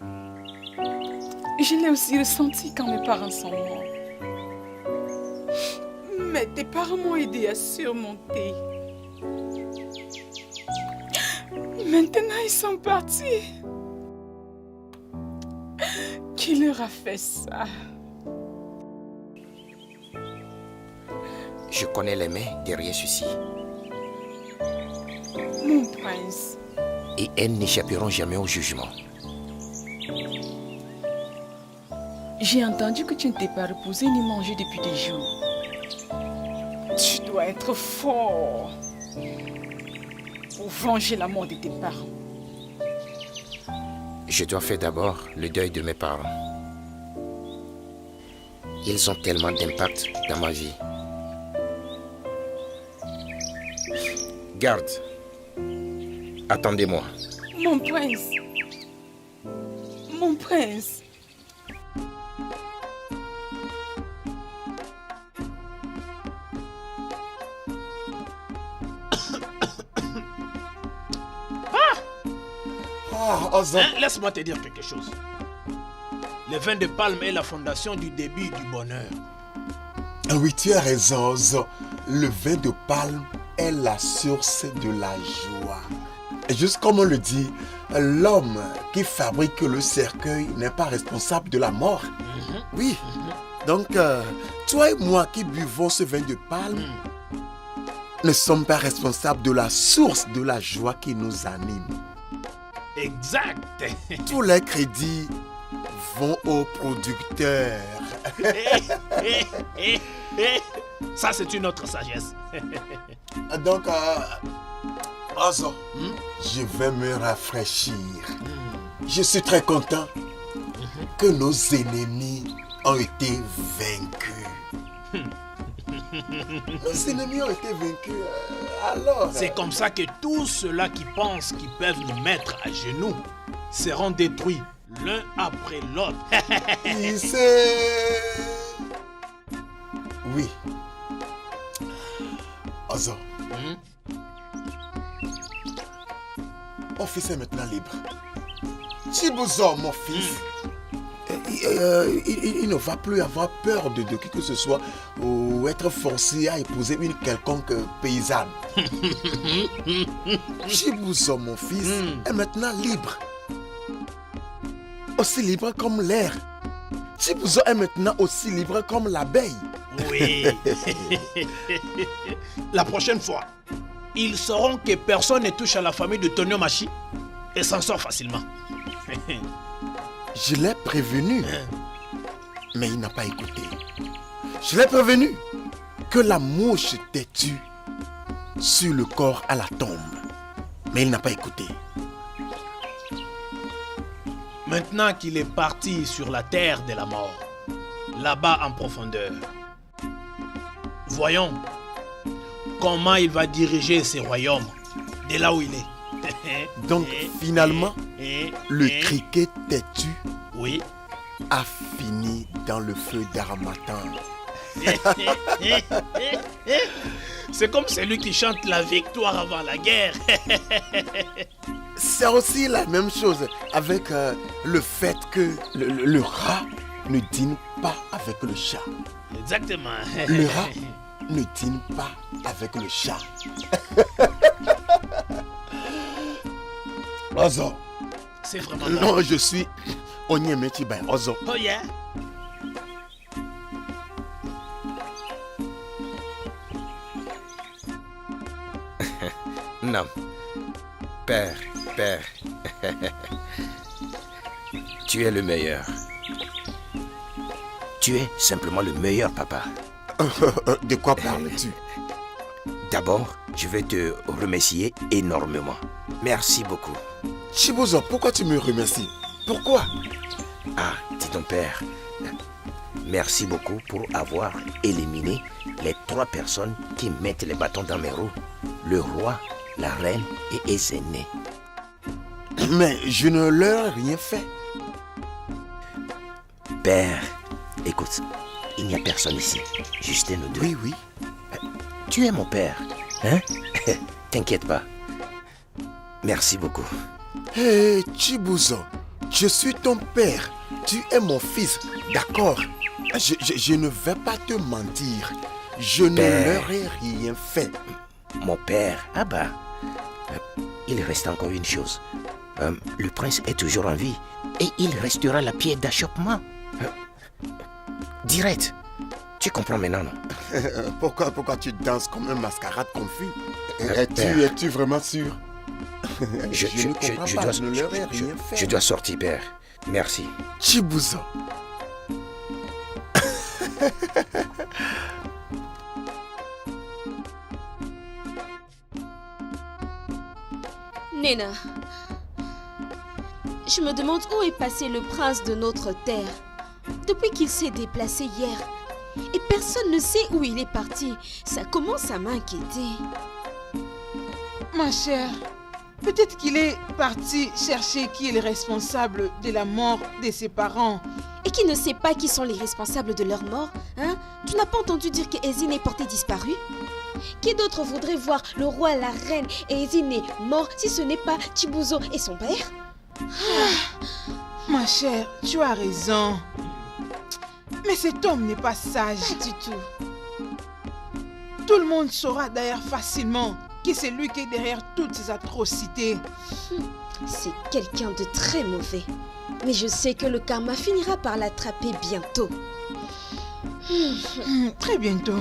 Je l'ai aussi ressenti quand mes parents sont morts. Mais tes parents m'ont aidé à surmonter. Maintenant, ils sont partis. Qui leur a fait ça? Je connais les mains derrière ceci. Mon prince. Et elles n'échapperont jamais au jugement. J'ai entendu que tu ne t'es pas reposé ni mangé depuis des jours. Tu dois être fort pour venger la mort de tes parents. Je dois faire d'abord le deuil de mes parents. Ils ont tellement d'impact dans ma vie. Garde. Attendez-moi. Mon prince. Mon prince. Ozo. Laisse-moi te dire quelque chose. Le vin de palme est la fondation du début du bonheur. Ah oui, tu as raison, Ozo. Le vin de palme est la source de la joie. Et juste comme on le dit, l'homme qui fabrique le cercueil n'est pas responsable de la mort. Oui. Donc, toi et moi qui buvons ce vin de palme ne sommes pas responsables de la source de la joie qui nous anime. Exact. Tous les crédits vont aux producteurs. Ça, c'est une autre sagesse. Donc, Ozo, je vais me rafraîchir. Je suis très content que nos ennemis ont été vaincus. Nos ennemis ont été vaincus. Alors... C'est comme ça que tous ceux-là qui pensent qu'ils peuvent nous mettre à genoux seront détruits l'un après l'autre. Qui sait? Oui. Ozo. Mon fils est maintenant libre. Chibuzo, mon fils, il ne va plus avoir peur de qui que ce soit ou être forcé à épouser une quelconque paysanne. Chibuzo, mon fils, est maintenant libre. Aussi libre comme l'air. Chibuzo est maintenant aussi libre comme l'abeille. Oui. La prochaine fois, ils sauront que personne ne touche à la famille de Tonio Machi et s'en sort facilement. Je l'ai prévenu, mais il n'a pas écouté. Je l'ai prévenu que la mouche têtue sur le corps à la tombe, mais il n'a pas écouté. Maintenant qu'il est parti sur la terre de la mort, là-bas en profondeur, voyons comment il va diriger ses royaumes de là où il est. Donc finalement, le criquet têtu a fini dans le feu d'Harmattan. C'est comme celui qui chante la victoire avant la guerre. C'est aussi la même chose avec le fait que le rat ne dîne pas avec le chat. Exactement. Le rat ne dîne pas avec le chat. Ozo. C'est vraiment Non, je suis Onyemetiba Ozo. Oh yeah. Non. Père. Tu es le meilleur. Tu es simplement le meilleur papa. De quoi parles-tu? D'abord, je vais te remercier énormément. Merci beaucoup. Chibuzo, pourquoi tu me remercies? Pourquoi? Ah, dit ton père. Merci beaucoup pour avoir éliminé les 3 personnes qui mettent les bâtons dans mes roues. Le roi, la reine et Ezene. Mais je ne leur ai rien fait. Père, écoute, il n'y a personne ici, juste nous deux. Oui, oui. Tu es mon père, hein? T'inquiète pas. Merci beaucoup. Hé, Chibuzo, je suis ton père. Tu es mon fils, d'accord? Je ne vais pas te mentir. Je ne leur ai rien fait. Mon père, ah bah, il reste encore une chose. Le prince est toujours en vie et il restera la pierre d'achoppement. Direct. Tu comprends maintenant, non? Pourquoi tu danses comme un mascarade confus? Père. Es-tu vraiment sûr? Je ne comprends pas, je ne leur ai rien fait. Je dois sortir, père. Merci. Chibuzo. Nena, je me demande où est passé le prince de notre terre. Depuis qu'il s'est déplacé hier, et personne ne sait où il est parti. Ça commence à m'inquiéter. Ma chère, peut-être qu'il est parti chercher qui est le responsable de la mort de ses parents. Et qui ne sait pas qui sont les responsables de leur mort, hein? Tu n'as pas entendu dire que Ezine est porté disparu? Qui d'autre voudrait voir le roi, la reine et Ezine mort si ce n'est pas Chibuzo et son père? Ma chère, tu as raison. Mais cet homme n'est pas sage. Pas du tout. Tout le monde saura d'ailleurs facilement que c'est lui qui est derrière toutes ces atrocités. C'est quelqu'un de très mauvais. Mais je sais que le karma finira par l'attraper bientôt. Très bientôt.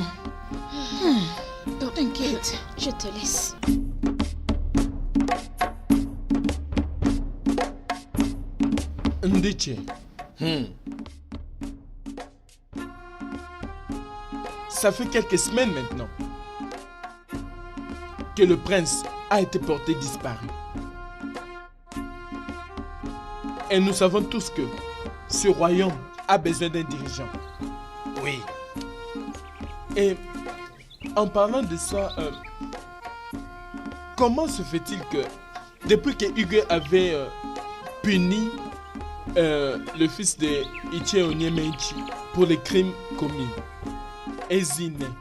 Donc t'inquiète. Je te laisse. Ndiche. Ça fait quelques semaines maintenant que le prince a été porté disparu. Et nous savons tous que ce royaume a besoin d'un dirigeant. Oui. Et en parlant de ça, comment se fait-il que depuis que Hugo avait puni le fils de Ichie Onyemeichi pour les crimes commis, Ezine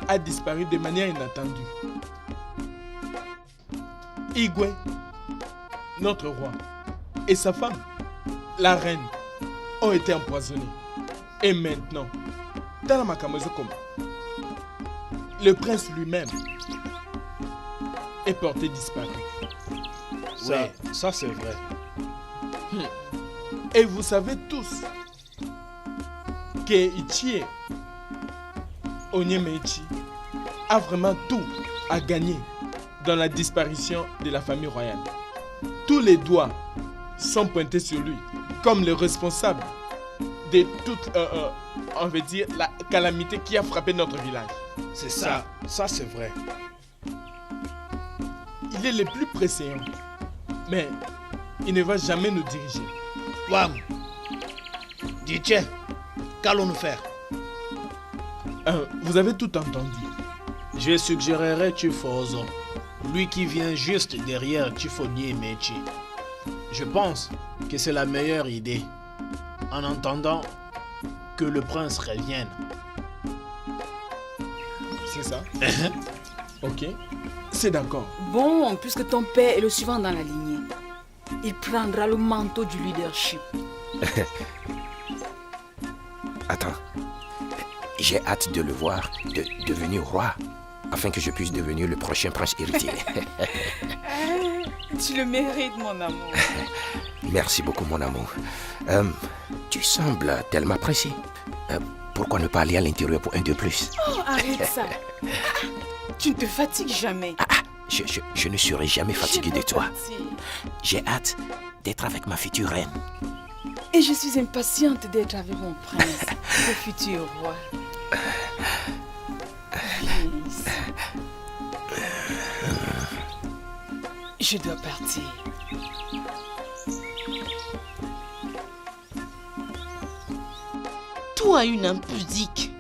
a disparu de manière inattendue. Igwe, notre roi, et sa femme, la reine, ont été empoisonnés. Et maintenant, Tala Makamozo Koma, le prince lui-même est porté disparu. Ça c'est vrai. Et vous savez tous que Ichie Onyemeichi a vraiment tout à gagner dans la disparition de la famille royale. Tous les doigts sont pointés sur lui comme le responsable de toute, on veut dire, la calamité qui a frappé notre village. C'est ça. Ça c'est vrai. Il est le plus pressant, mais il ne va jamais nous diriger. Wam, Diche, qu'allons-nous faire? Vous avez tout entendu. Je suggérerais Chifozo, lui qui vient juste derrière Chifonier Mechi. Je pense que c'est la meilleure idée, en attendant que le prince revienne. C'est ça? Ok, c'est d'accord. Bon, puisque ton père est le suivant dans la lignée, il prendra le manteau du leadership. Attends, j'ai hâte de le voir devenir roi, afin que je puisse devenir le prochain prince héritier. Tu le mérites, mon amour. Merci beaucoup, mon amour. Tu sembles tellement pressé. Pourquoi ne pas aller à l'intérieur pour un de plus? Oh, arrête ça. Tu ne te fatigues jamais. Je ne serai jamais fatigué de toi. Fatigué. J'ai hâte d'être avec ma future reine. Et je suis impatiente d'être avec mon prince, le futur roi. Please. Je dois partir. Toi, une impudique.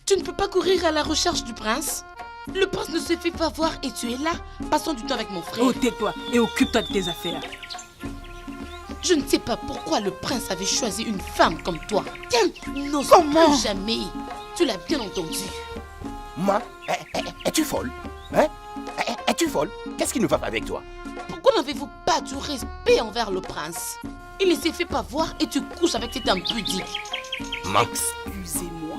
Tu ne peux pas courir à la recherche du prince. Le prince ne se fait pas voir et tu es là, passant du temps avec mon frère. Oh, tais-toi et occupe-toi de tes affaires. Je ne sais pas pourquoi le prince avait choisi une femme comme toi. N'ose Comment? plus jamais. Tu l'as bien entendu. Ma, es-tu folle? Hein? Es-tu folle? Qu'est-ce qui ne va pas avec toi? Pourquoi n'avez-vous pas du respect envers le prince? Il ne s'est fait pas voir et tu couches avec cet impudique. Max. Excusez-moi.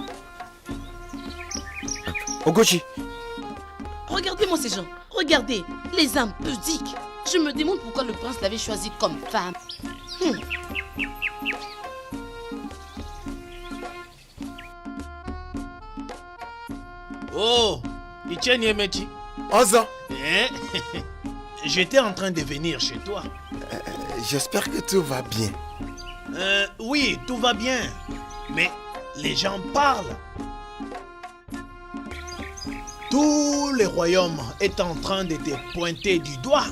Ogochi. Regardez-moi ces gens. Regardez, les impudiques. Je me demande pourquoi le prince l'avait choisi comme femme. Oh, Etienne Yemechi. Ozo, J'étais en train de venir chez toi. j'espère que tout va bien. Oui, tout va bien. Mais les gens parlent. Tout le royaume est en train de te pointer du doigt.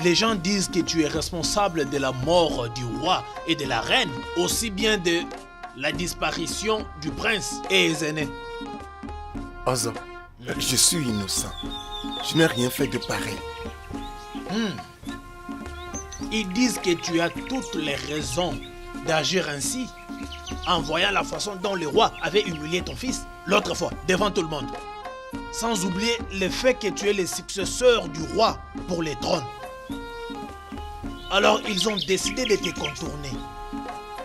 Les gens disent que tu es responsable de la mort du roi et de la reine, aussi bien de la disparition du prince et des aînés. Ozo, je suis innocent. Je n'ai rien fait de pareil. Ils disent que tu as toutes les raisons d'agir ainsi, en voyant la façon dont le roi avait humilié ton fils l'autre fois, devant tout le monde. Sans oublier le fait que tu es le successeur du roi pour le trône. Alors ils ont décidé de te contourner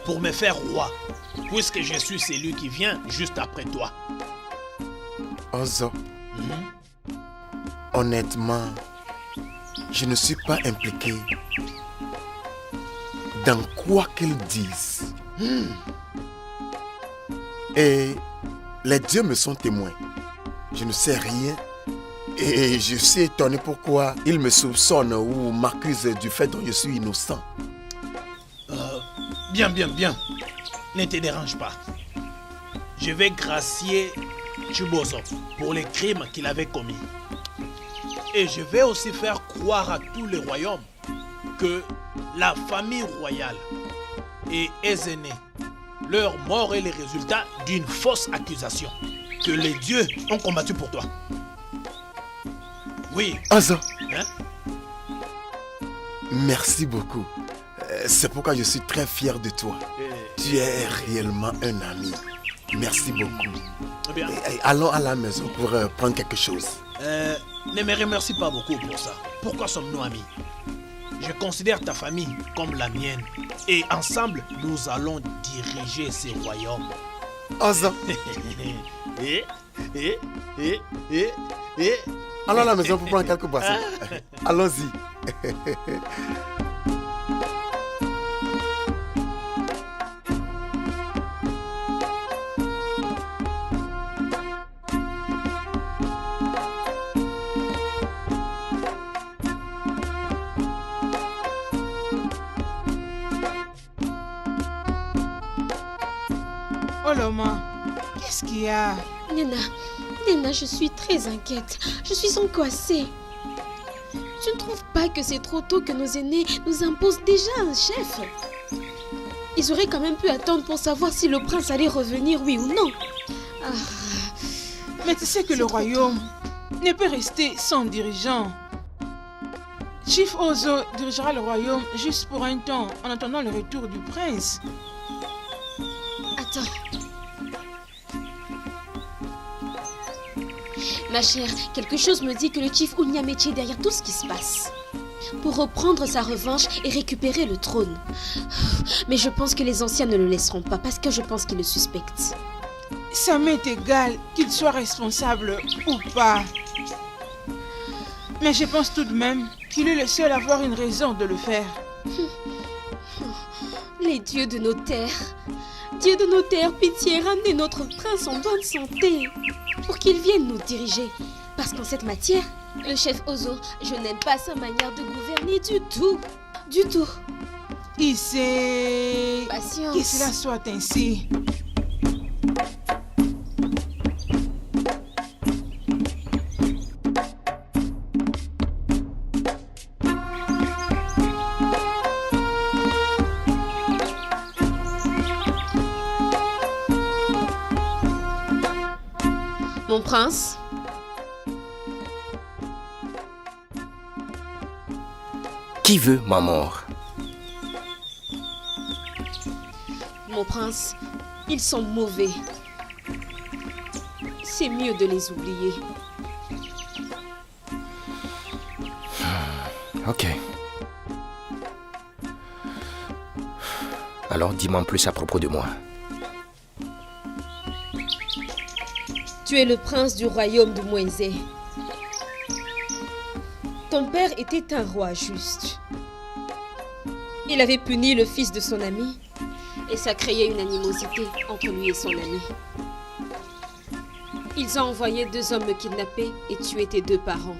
pour me faire roi, puisque je suis celui qui vient juste après toi. Ozo, honnêtement, je ne suis pas impliqué dans quoi qu'ils disent. Et les dieux me sont témoins. Je ne sais rien et je suis étonné pourquoi ils me soupçonnent ou m'accusent du fait dont je suis innocent. Bien. Ne te dérange pas. Je vais gracier Chibozo pour les crimes qu'il avait commis. Et je vais aussi faire croire à tous les royaumes que la famille royale et les aînés, leur mort est le résultat d'une fausse accusation que les dieux ont combattu pour toi. Oui. Ozo, Hein? merci beaucoup. C'est pourquoi je suis très fier de toi. Tu es réellement un ami. Merci beaucoup. Bien. Allons à la maison pour prendre quelque chose. Ne me remercie pas beaucoup pour ça. Pourquoi sommes-nous amis? Je considère ta famille comme la mienne. Et ensemble, nous allons diriger ces royaumes. Ozo, allons à la maison pour prendre quelques boissons. Allons-y. Oh Loma, qu'est-ce qu'il y a? Nena, je suis très inquiète. Je suis angoissée. Tu ne trouves pas que c'est trop tôt que nos aînés nous imposent déjà un chef? Ils auraient quand même pu attendre pour savoir si le prince allait revenir, oui ou non. Mais tu sais que le royaume ne peut rester sans dirigeant. Chief Ozo dirigera le royaume juste pour un temps, en attendant le retour du prince. Attends. Ma chère, quelque chose me dit que le chief Unyamechi est derrière tout ce qui se passe. Pour reprendre sa revanche et récupérer le trône. Mais je pense que les anciens ne le laisseront pas parce que je pense qu'ils le suspectent. Ça m'est égal qu'il soit responsable ou pas. Mais je pense tout de même qu'il est le seul à avoir une raison de le faire. Les dieux de nos terres. Dieu de nos terres, pitié, ramenez notre prince en bonne santé pour qu'il vienne nous diriger. Parce qu'en cette matière, le chef Ozo, je n'aime pas sa manière de gouverner du tout. Du tout. Il sait Patience. que cela soit ainsi. Mon prince, Qui veut ma mort? mon prince, ils sont mauvais. C'est mieux de les oublier. Ok. Alors dis-moi en plus à propos de moi. Tu es le prince du royaume de Moïse. Ton père était un roi juste. Il avait puni le fils de son ami et ça créait une animosité entre lui et son ami. Ils ont envoyé 2 hommes me kidnapper et tuer tes 2 parents.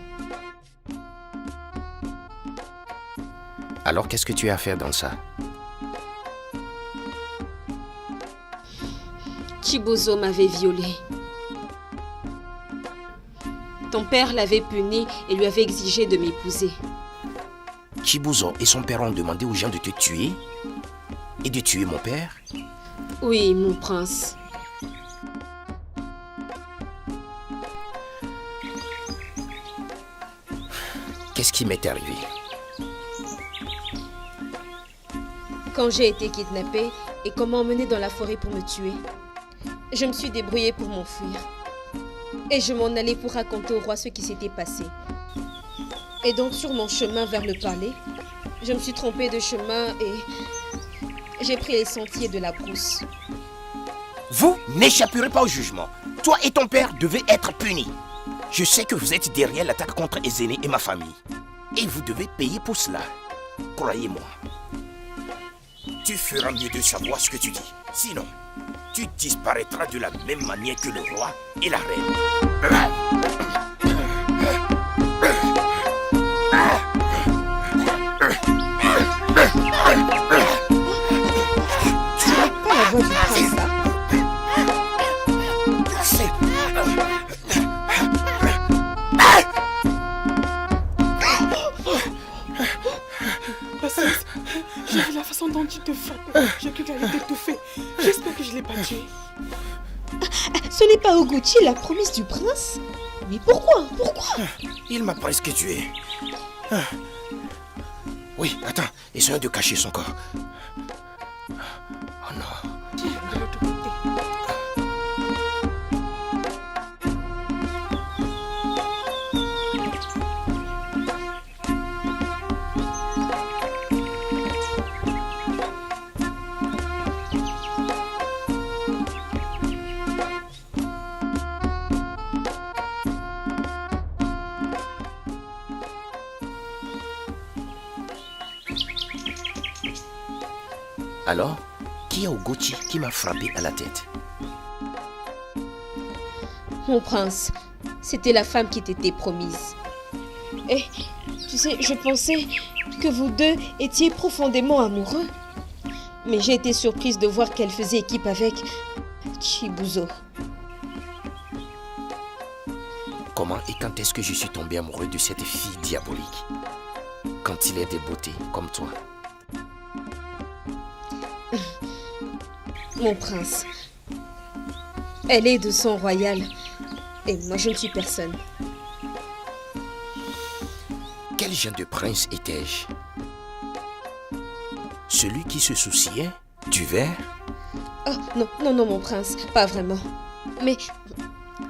Alors qu'est-ce que tu as à faire dans ça? Chibozo m'avait violée. Ton père l'avait puni et lui avait exigé de m'épouser. Chibuzo et son père ont demandé aux gens de te tuer et de tuer mon père? Oui, mon prince. Qu'est-ce qui m'est arrivé? Quand j'ai été kidnappée et qu'on m'a emmenée dans la forêt pour me tuer, je me suis débrouillée pour m'enfuir. Et je m'en allais pour raconter au roi ce qui s'était passé. Et donc sur mon chemin vers le palais, je me suis trompée de chemin et j'ai pris les sentiers de la brousse. Vous n'échapperez pas au jugement. Toi et ton père devez être punis. Je sais que vous êtes derrière l'attaque contre Ezene et ma famille. Et vous devez payer pour cela. Croyez-moi. Tu feras mieux de savoir ce que tu dis. Sinon, tu disparaîtras de la même manière que le roi et la reine. Pas la voix du prince, ça. J'ai vu la façon dont tu te frappes. J'ai cru qu'elle était étouffée. J'espère que je ne l'ai pas tuée. Ce n'est pas Oguchi, la promesse du prince? Mais pourquoi? Pourquoi? Il m'a presque tué. Oui, attends, essayons de cacher son corps. Oh non. Tiens, de l'autre côté. Alors, qui a Oguchi qui m'a frappé à la tête? Mon prince, c'était la femme qui t'était promise. Et tu sais, je pensais que vous deux étiez profondément amoureux. Mais j'ai été surprise de voir qu'elle faisait équipe avec Chibuzo. Comment et quand est-ce que je suis tombé amoureux de cette fille diabolique? Quand il est de beauté comme toi. Mon prince, elle est de sang royal et moi je ne suis personne. Quel genre de prince étais-je? Celui qui se souciait du verre? Oh non, non, non mon prince, pas vraiment. Mais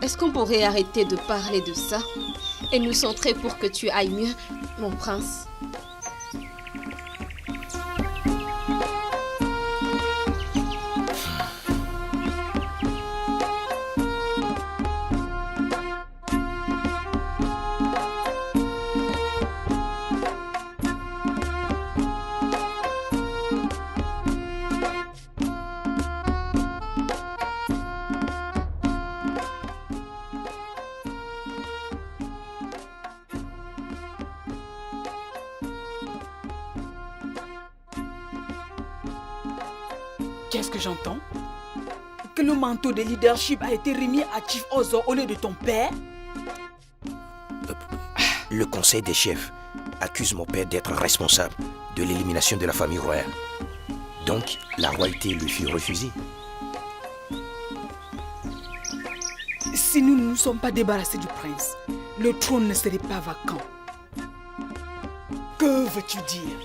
est-ce qu'on pourrait arrêter de parler de ça et nous centrer pour que tu ailles mieux, mon prince? Qu'est-ce que j'entends? Que le manteau de leadership a été remis à Chief Ozo au lieu de ton père? Le conseil des chefs accuse mon père d'être responsable de l'élimination de la famille royale. Donc, la royauté lui fut refusée. Si nous ne nous sommes pas débarrassés du prince, le trône ne serait pas vacant. Que veux-tu dire?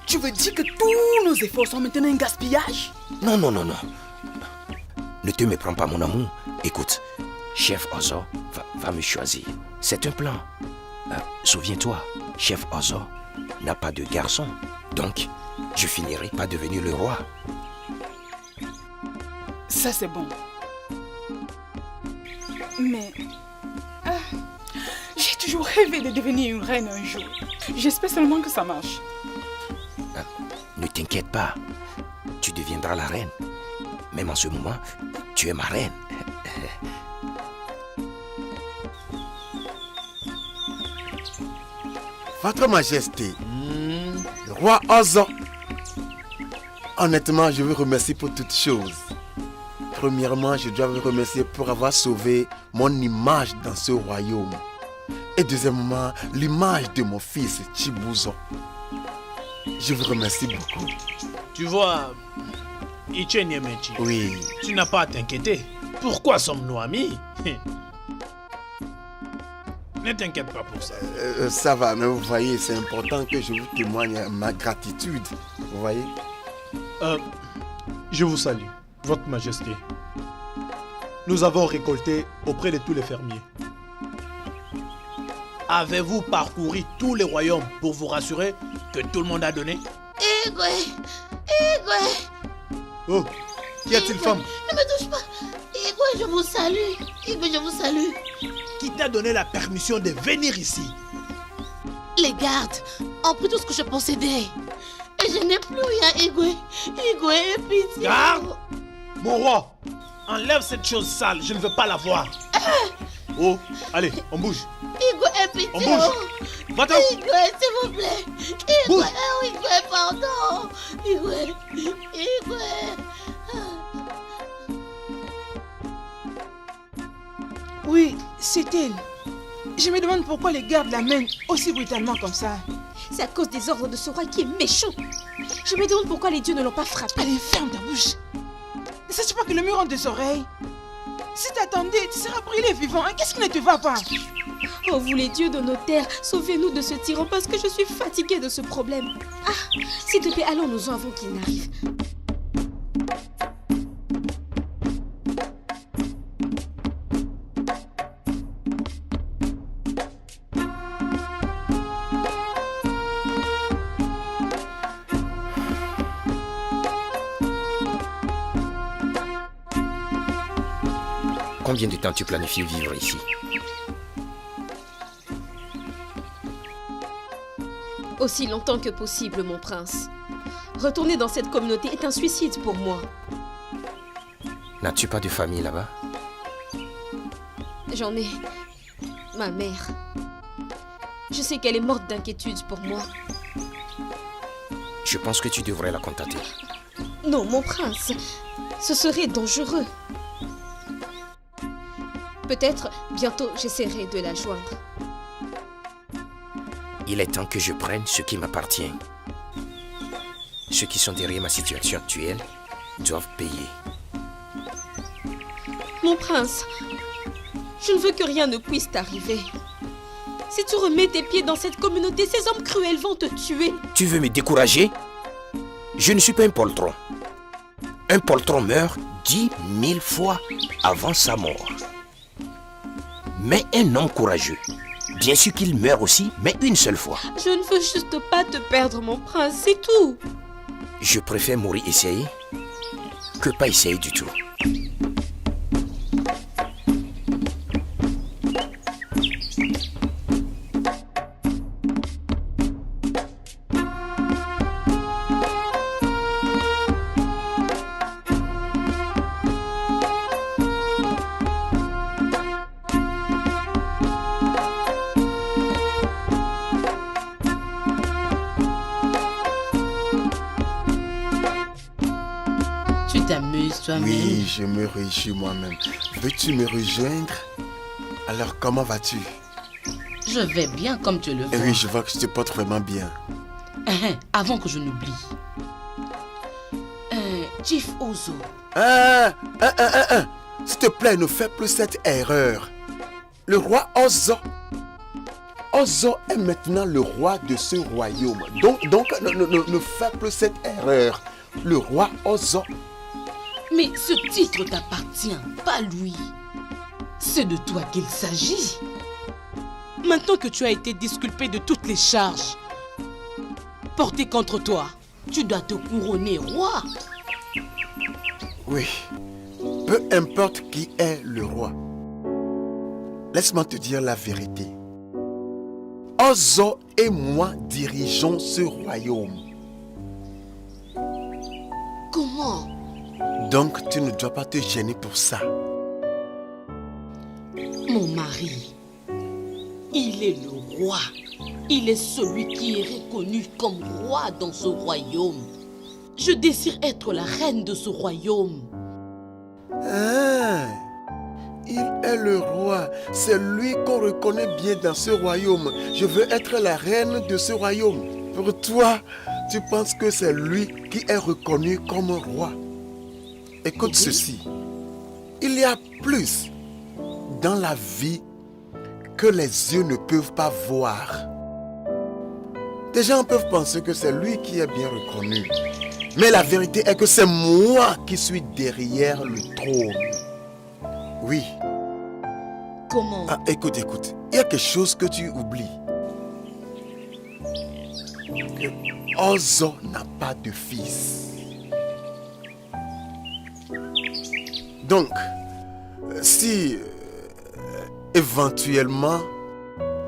Tu veux dire que tous nos efforts sont maintenant un gaspillage? Non, non, non, non. Ne te méprends pas, mon amour. Écoute, chef Ozo va me choisir. C'est un plan. Souviens-toi, chef Ozo n'a pas de garçon. Donc, je finirai par devenir le roi. Ça, c'est bon. Mais... j'ai toujours rêvé de devenir une reine un jour. J'espère seulement que ça marche. Ne t'inquiète pas. Tu deviendras la reine. Même en ce moment, tu es ma reine. Votre Majesté, le roi Ozo, honnêtement, je vous remercie pour toutes choses. Premièrement, je dois vous remercier pour avoir sauvé mon image dans ce royaume. Et deuxièmement, l'image de mon fils Chibuzo. Je vous remercie beaucoup. Tu vois, Ichen Yemechi, Oui. tu n'as pas à t'inquiéter. Pourquoi sommes-nous amis? Ne t'inquiète pas pour ça. Ça va, mais vous voyez, c'est important que je vous témoigne ma gratitude. Vous voyez? Je vous salue, Votre Majesté. Nous avons récolté auprès de tous les fermiers. Avez-vous parcouru tous les royaumes pour vous rassurer que tout le monde a donné? Igwe! Igwe! Oh, qu'y a-t-il, femme? Ne me touche pas! Igwe, je vous salue! Igwe, je vous salue! Qui t'a donné la permission de venir ici? Les gardes ont pris tout ce que je possédais. Et je n'ai plus rien, Igwe. Igwe, aie pitié. Garde! Mon roi, enlève cette chose sale, je ne veux pas la voir. Oh, allez, on bouge. Igwe, aie pitié. On bouge. Va-t'en. Igwe, s'il vous plaît. Igwe, Bouge. oh, Igwe, pardon. Igwe, Igwe. Oui, c'est elle. Je me demande pourquoi les gardes l'amènent aussi brutalement comme ça. C'est à cause des ordres de ce roi qui est méchant. Je me demande pourquoi les dieux ne l'ont pas frappé. Allez, ferme ta bouche. Ne sais-tu pas que le mur entre tes oreilles? Si t'attendais, tu seras brûlé vivant. Hein? Qu'est-ce qui ne te va pas? Oh, vous les dieux de nos terres, sauvez-nous de ce tyran parce que je suis fatiguée de ce problème. Ah, s'il te plaît, allons-nous-en avant qu'il n'arrive. Combien de temps tu planifies vivre ici? Aussi longtemps que possible, mon prince. Retourner dans cette communauté est un suicide pour moi. N'as-tu pas de famille là-bas? J'en ai... ma mère. Je sais qu'elle est morte d'inquiétude pour moi. Je pense que tu devrais la contacter. Non, mon prince, ce serait dangereux. Peut-être bientôt j'essaierai de la joindre. Il est temps que je prenne ce qui m'appartient. Ceux qui sont derrière ma situation actuelle doivent payer. Mon prince, je ne veux que rien ne puisse t'arriver. Si tu remets tes pieds dans cette communauté, ces hommes cruels vont te tuer. Tu veux me décourager? Je ne suis pas un poltron. Un poltron meurt 10 000 fois avant sa mort. Mais un homme courageux, bien sûr qu'il meurt aussi, mais une seule fois. Je ne veux juste pas te perdre, mon prince, c'est tout. Je préfère mourir essayer que pas essayer du tout. Tu t'amuses toi-même? Oui, je me réjouis moi-même. Veux-tu me rejoindre? Alors, comment vas-tu? Je vais bien comme tu le vois. Eh oui, je vois que tu te portes vraiment bien. Avant que je n'oublie. Chief Ozo. s'il te plaît, ne fais plus cette erreur. Le roi Ozo est maintenant le roi de ce royaume. Donc ne fais plus cette erreur. Le roi Ozo. Mais ce titre t'appartient, pas lui. C'est de toi qu'il s'agit. Maintenant que tu as été disculpé de toutes les charges portées contre toi, tu dois te couronner roi. Oui, peu importe qui est le roi. Laisse-moi te dire la vérité. Ozo et moi dirigeons ce royaume. Comment? Donc tu ne dois pas te gêner pour ça. Mon mari, il est le roi. Il est celui qui est reconnu comme roi dans ce royaume. Je désire être la reine de ce royaume. Ah, il est le roi. C'est lui qu'on reconnaît bien dans ce royaume. Je veux être la reine de ce royaume. Pour toi, tu penses que c'est lui qui est reconnu comme roi. Écoute ceci. Il y a plus dans la vie que les yeux ne peuvent pas voir. Des gens peuvent penser que c'est lui qui est bien reconnu. Mais la vérité est que c'est moi qui suis derrière le trône. Oui. Comment? Ah, écoute. Il y a quelque chose que tu oublies. Que Ozo n'a pas de fils. Donc, si éventuellement,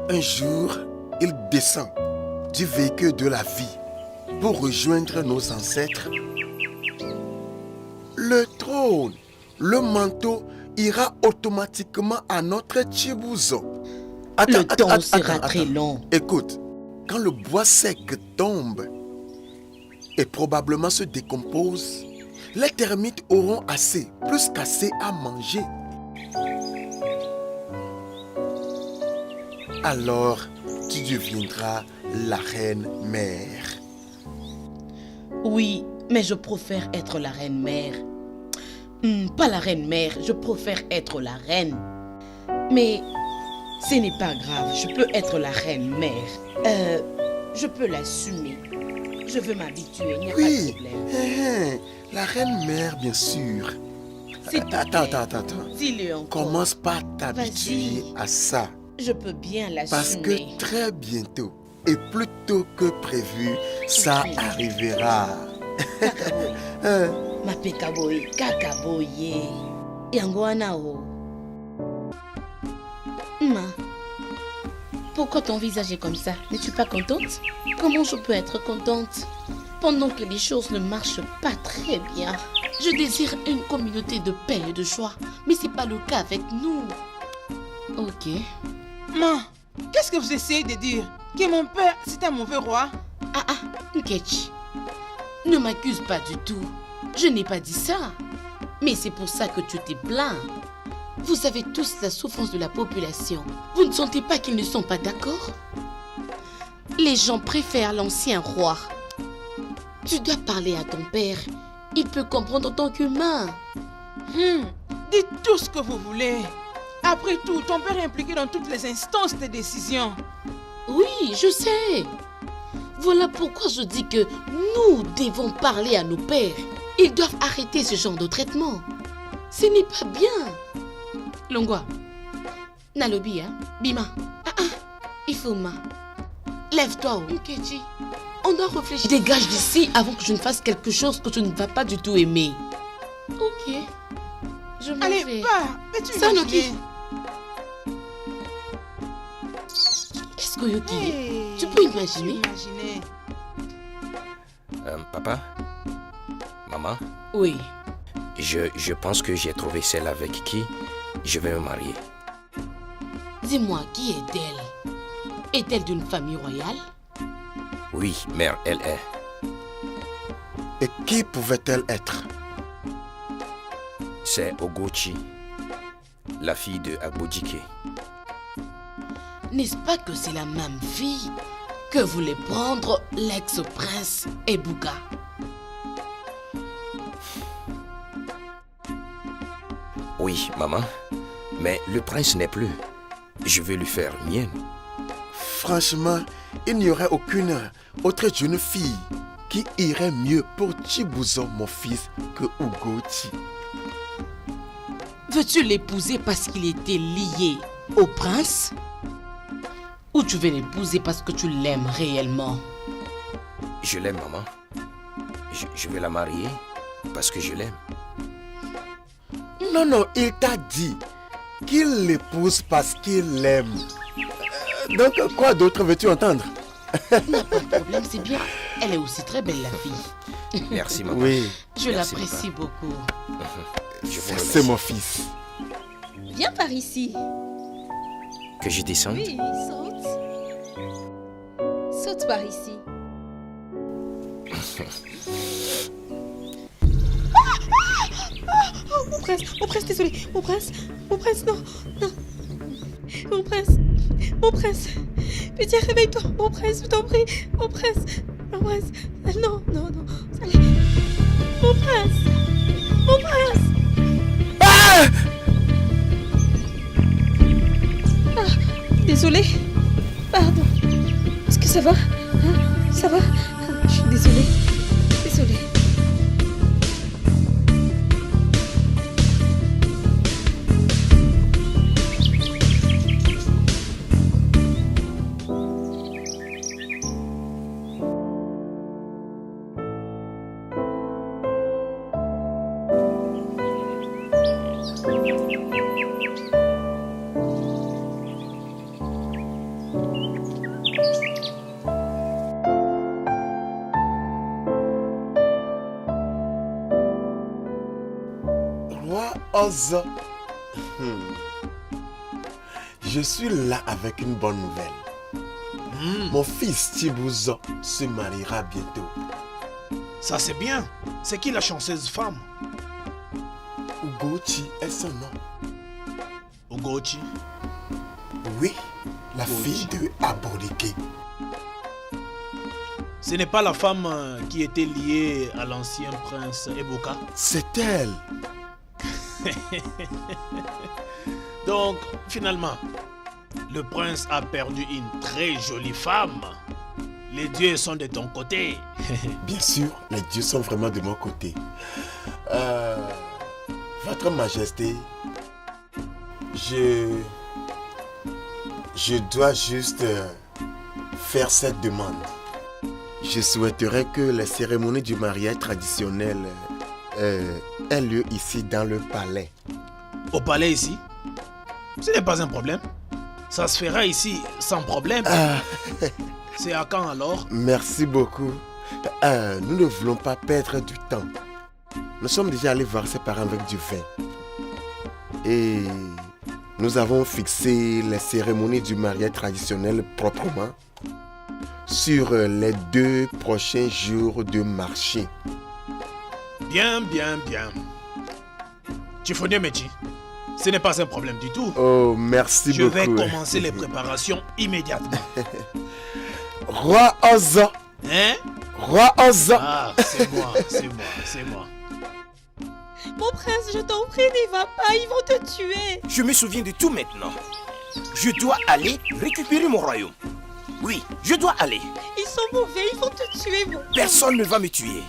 un jour, il descend du véhicule de la vie pour rejoindre nos ancêtres, le trône, le manteau ira automatiquement à notre Chibuzo. Le temps sera très long. Écoute, quand le bois sec tombe et probablement se décompose, les termites auront assez, plus qu'assez à manger. Alors, tu deviendras la reine mère. Oui, mais je préfère être la reine mère. Pas la reine mère, je préfère être la reine. Mais ce n'est pas grave, je peux être la reine mère. Je peux l'assumer. Je veux m'habituer, il n'y a pas de problème. La reine mère, bien sûr. Attends. Dis-le encore. Commence par t'habituer à ça. Je peux bien l'assumer. Parce que très bientôt, et plus tôt que prévu, ça arrivera. Mapekaboye, kakaboye. Yangoanao. Ma, pourquoi ton visage est comme ça? N'es-tu pas contente? Comment je peux être contente pendant que les choses ne marchent pas très bien? Je désire une communauté de paix et de joie, mais c'est pas le cas avec nous. Ok. Ma, qu'est-ce que vous essayez de dire? Que mon père, c'est un mauvais roi? Nkechi, ne m'accuse pas du tout. Je n'ai pas dit ça. Mais c'est pour ça que tu t'es plaint. Vous savez tous la souffrance de la population. Vous ne sentez pas qu'ils ne sont pas d'accord? Les gens préfèrent l'ancien roi. Tu dois parler à ton père. Il peut comprendre en tant qu'humain. Dites tout ce que vous voulez. Après tout, ton père est impliqué dans toutes les instances de décision. Oui, je sais. Voilà pourquoi je dis que nous devons parler à nos pères. Ils doivent arrêter ce genre de traitement. Ce n'est pas bien. Longwa, Nalobi, Bima, Ifuma, lève-toi. Nkechi, on doit réfléchir. Dégage d'ici avant que je ne fasse quelque chose que tu ne vas pas du tout aimer. Ok. Je m'en vais. Allez, pars. Peux-tu Sanoki. imaginer? Qu'est-ce que Yoki? Hey, tu peux imaginer? Papa? Maman? Oui. Je pense que j'ai trouvé celle avec qui je vais me marier. Dis-moi, qui est-elle? Est-elle d'une famille royale? Oui, mère, elle est. Et qui pouvait-elle être? C'est Ogochi, la fille de Agbojike. N'est-ce pas que c'est la même fille que voulait prendre l'ex-prince Ebuka? Oui, maman. Mais le prince n'est plus. Je vais lui faire mienne. Franchement, il n'y aurait aucune autre jeune fille qui irait mieux pour Chibuzo, mon fils, que Ugochi. Veux-tu l'épouser parce qu'il était lié au prince? Ou tu veux l'épouser parce que tu l'aimes réellement? Je l'aime, maman. Je vais la marier parce que je l'aime. Non, non, il t'a dit qu'il l'épouse parce qu'il l'aime. Donc, quoi d'autre veux-tu entendre? Pas de problème, c'est bien. Elle est aussi très belle, la fille. Merci, maman. Oui, Je Merci, l'apprécie beaucoup. Je vous c'est remercie. mon fils. Viens par ici. Que je descende? Oui, saute. Saute par ici. Mon prince, désolé. Mon prince, non, non. Mon prince. Pitié, réveille-toi. Mon prince, je t'en prie. Mon prince. Non. Allez. Mon prince. Désolé. Pardon. Est-ce que ça va? Hein? Ça va? Je suis désolée. Roi Ozo. Je suis là avec une bonne nouvelle. Mon fils Chibuzo se mariera bientôt. Ça c'est bien. C'est qui la chanceuse femme? Ugochi est son nom. Ugochi. Oui, la Ugochi. fille de Aborike. Ce n'est pas la femme qui était liée à l'ancien prince Ebuka? C'est elle. Donc, finalement, le prince a perdu une très jolie femme. Les dieux sont de ton côté. Bien sûr, les dieux sont vraiment de mon côté. Votre Majesté, je dois juste faire cette demande. Je souhaiterais que la cérémonie du mariage traditionnel ait lieu ici dans le palais. Au palais ici? Ce n'est pas un problème. Ça se fera ici sans problème. C'est à quand alors? Merci beaucoup. Nous ne voulons pas perdre du temps. Nous sommes déjà allés voir ses parents avec du vin. Et nous avons fixé les cérémonies du mariage traditionnel proprement sur les 2 prochains jours de marché. Bien. Chiffonnier Mechi, ce n'est pas un problème du tout. Oh, merci Je beaucoup. vais commencer les préparations immédiatement. Roi Ozo. Hein? Roi Ozo. Ah, c'est moi. Mon prince, je t'en prie, n'y va pas, ils vont te tuer. Je me souviens de tout maintenant. Je dois aller récupérer mon royaume. Oui, je dois aller. Ils sont mauvais, ils vont te tuer, mon prince. Personne ne va me tuer.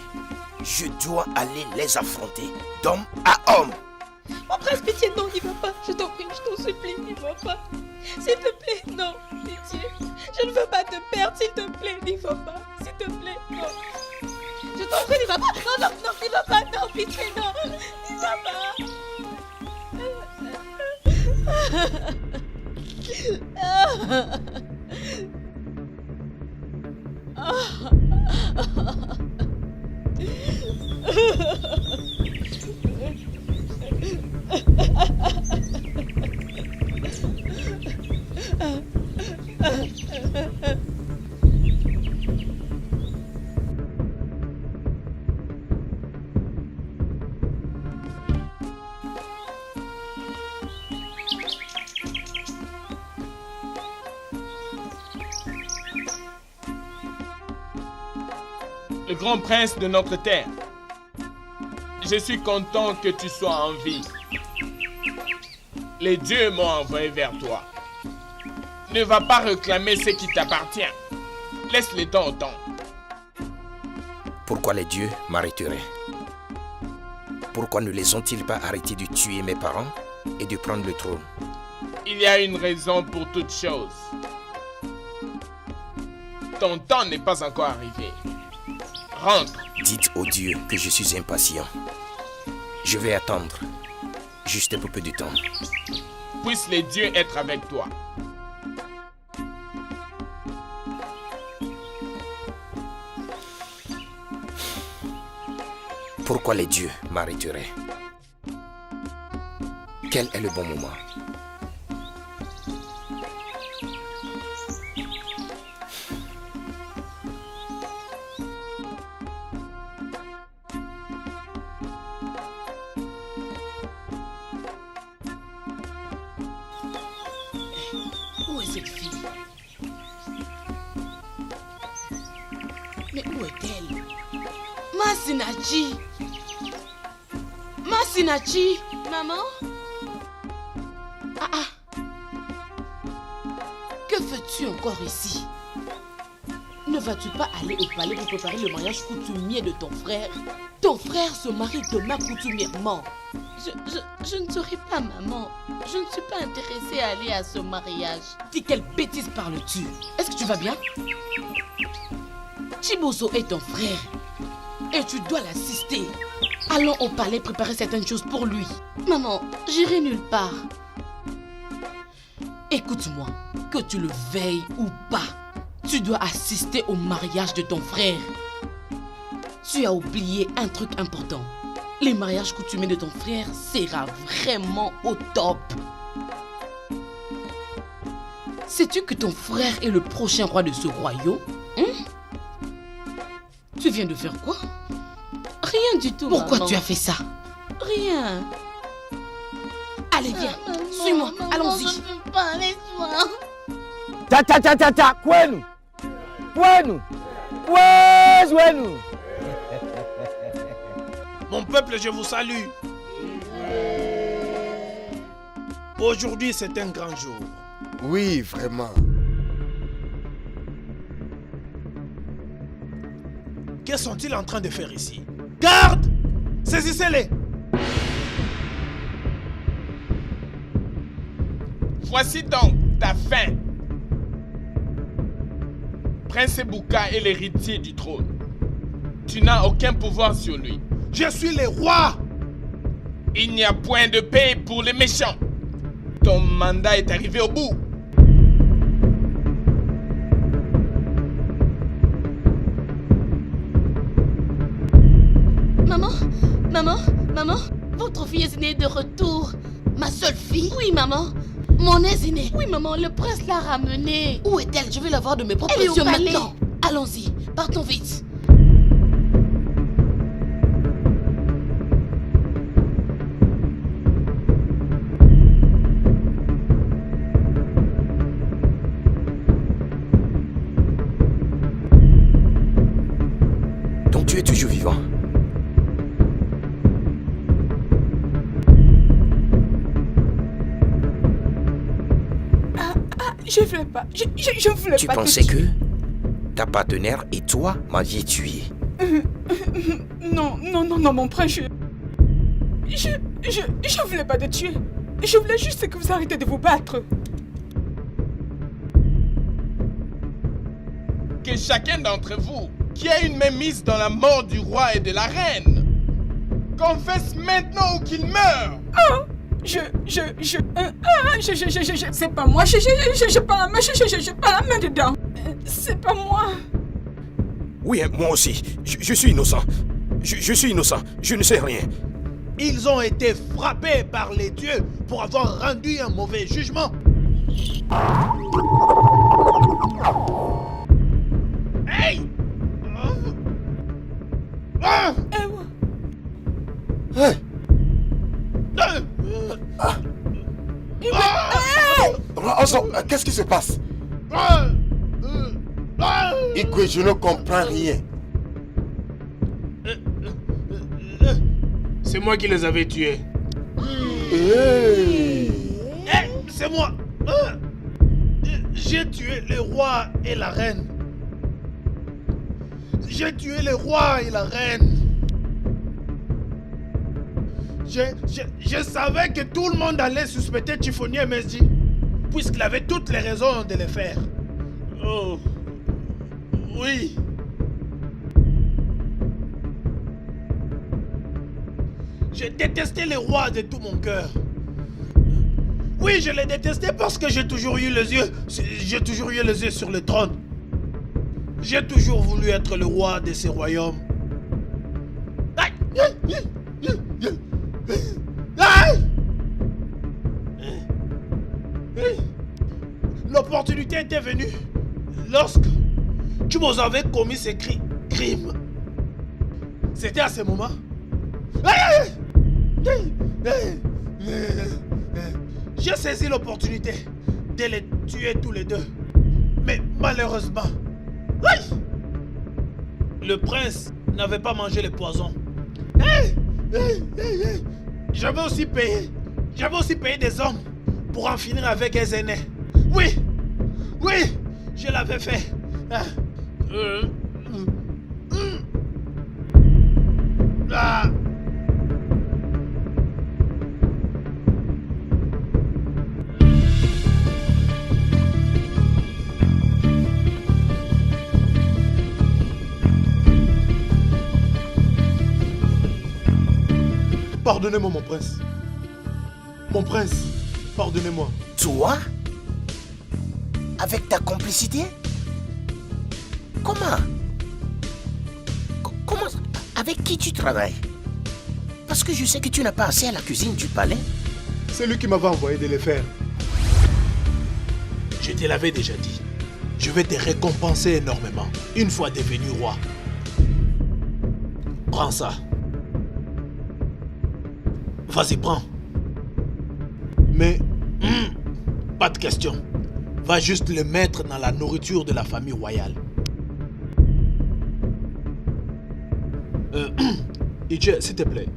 Je dois aller les affronter d'homme à homme. Mon prince, pitié, non, n'y va pas. Je t'en prie, je t'en supplie, n'y va pas. S'il te plaît, non, pitié. Je ne veux pas te perdre, s'il te plaît, n'y va pas. S'il te plaît, non. Je t'en prie, n'y va pas. Non, n'y va pas, non, pitié, non. N'y va Le grand prince de notre terre, je suis content que tu sois en vie. Les dieux m'ont envoyé vers toi. Ne va pas réclamer ce qui t'appartient. Laisse le temps au temps. Pourquoi les dieux m'arrêteraient? Pourquoi ne les ont-ils pas arrêtés de tuer mes parents et de prendre le trône? Il y a une raison pour toute chose. Ton temps n'est pas encore arrivé. Rentre. Dites aux dieux que je suis impatient. Je vais attendre. Juste un peu de temps. Puissent les dieux être avec toi. Pourquoi les dieux m'arrêteraient? Quel est le bon moment? Où est cette fille? Mais où est-elle? Masinachi! Masinachi! Maman? Que fais-tu encore ici? Ne vas-tu pas aller au palais pour préparer le mariage coutumier de ton frère? Ton frère se marie demain coutumièrement. Je ne saurais pas, maman. Je ne suis pas intéressée à aller à ce mariage. Dis, quelle bêtise parles-tu? Est-ce que tu vas bien? Chibozo est ton frère. Et tu dois l'assister. Allons au palais préparer certaines choses pour lui. Maman, j'irai nulle part. Écoute-moi, que tu le veuilles ou pas, tu dois assister au mariage de ton frère. Tu as oublié un truc important. Les mariages coutumiers de ton frère sera vraiment au top. Sais-tu que ton frère est le prochain roi de ce royaume? Tu viens de faire quoi? Rien du tout. Pourquoi tu as fait ça? Rien. Allez, viens. Suis-moi. Allons-y. Je ne peux pas, laisse-moi. Ta, kwenu. Kwenu. Kwenu. Mon peuple, je vous salue. Aujourd'hui, c'est un grand jour. Oui, vraiment. Que sont-ils en train de faire ici? Garde! Saisissez-les! Voici donc ta fin. Prince Ebuka est l'héritier du trône. Tu n'as aucun pouvoir sur lui. Je suis le roi! Il n'y a point de paix pour les méchants. Ton mandat est arrivé au bout. Maman, votre fille aînée est de retour. Ma seule fille? Oui, maman. Mon aînée? Oui, maman, le prince l'a ramenée. Où est-elle? Je vais la voir de mes propres yeux maintenant. Allons-y, partons vite. Donc tu es toujours vivant? Je voulais pas. Je voulais Tu pas. Tu pensais que ta partenaire et toi m'aviez tué? Non, mon prince. Je voulais pas te tuer. Je voulais juste que vous arrêtez de vous battre. Que chacun d'entre vous qui a une main mise dans la mort du roi et de la reine confesse maintenant ou qu'il meure. C'est pas moi. J'ai pas la main. J'ai pas la main dedans. C'est pas moi. Oui, moi aussi. Je suis innocent. Je suis innocent. Je ne sais rien. Ils ont été frappés par les dieux pour avoir rendu un mauvais jugement. Hey! Hey! Qu'est-ce qui se passe? Igwe, je ne comprends rien. C'est moi qui les avais tués. Hey! C'est moi. J'ai tué le roi et la reine. J'ai tué le roi et la reine. Je savais que tout le monde allait suspecter Chiffonnier Messi, puisqu'il avait toutes les raisons de le faire. Oh, oui. J'ai détesté le roi de tout mon cœur. Oui, je l'ai détesté parce que j'ai toujours eu les yeux sur le trône. J'ai toujours voulu être le roi de ce royaume. L'opportunité était venue lorsque tu m'avais commis ce crime. C'était à ce moment. J'ai saisi l'opportunité de les tuer tous les deux. Mais malheureusement, le prince n'avait pas mangé le poison. J'avais aussi payé des hommes pour en finir avec les aînés. Oui, je l'avais fait. Pardonnez-moi, mon prince. Mon prince, pardonnez-moi. Toi? Avec ta complicité? Comment? Comment? Avec qui tu travailles? Parce que je sais que tu n'as pas assez à la cuisine du palais. C'est lui qui m'avait envoyé de les faire. Je te l'avais déjà dit. Je vais te récompenser énormément une fois devenu roi. Prends ça. Vas-y, prends. Mais... Pas de question. Va juste le mettre dans la nourriture de la famille royale. Iche, s'il te plaît.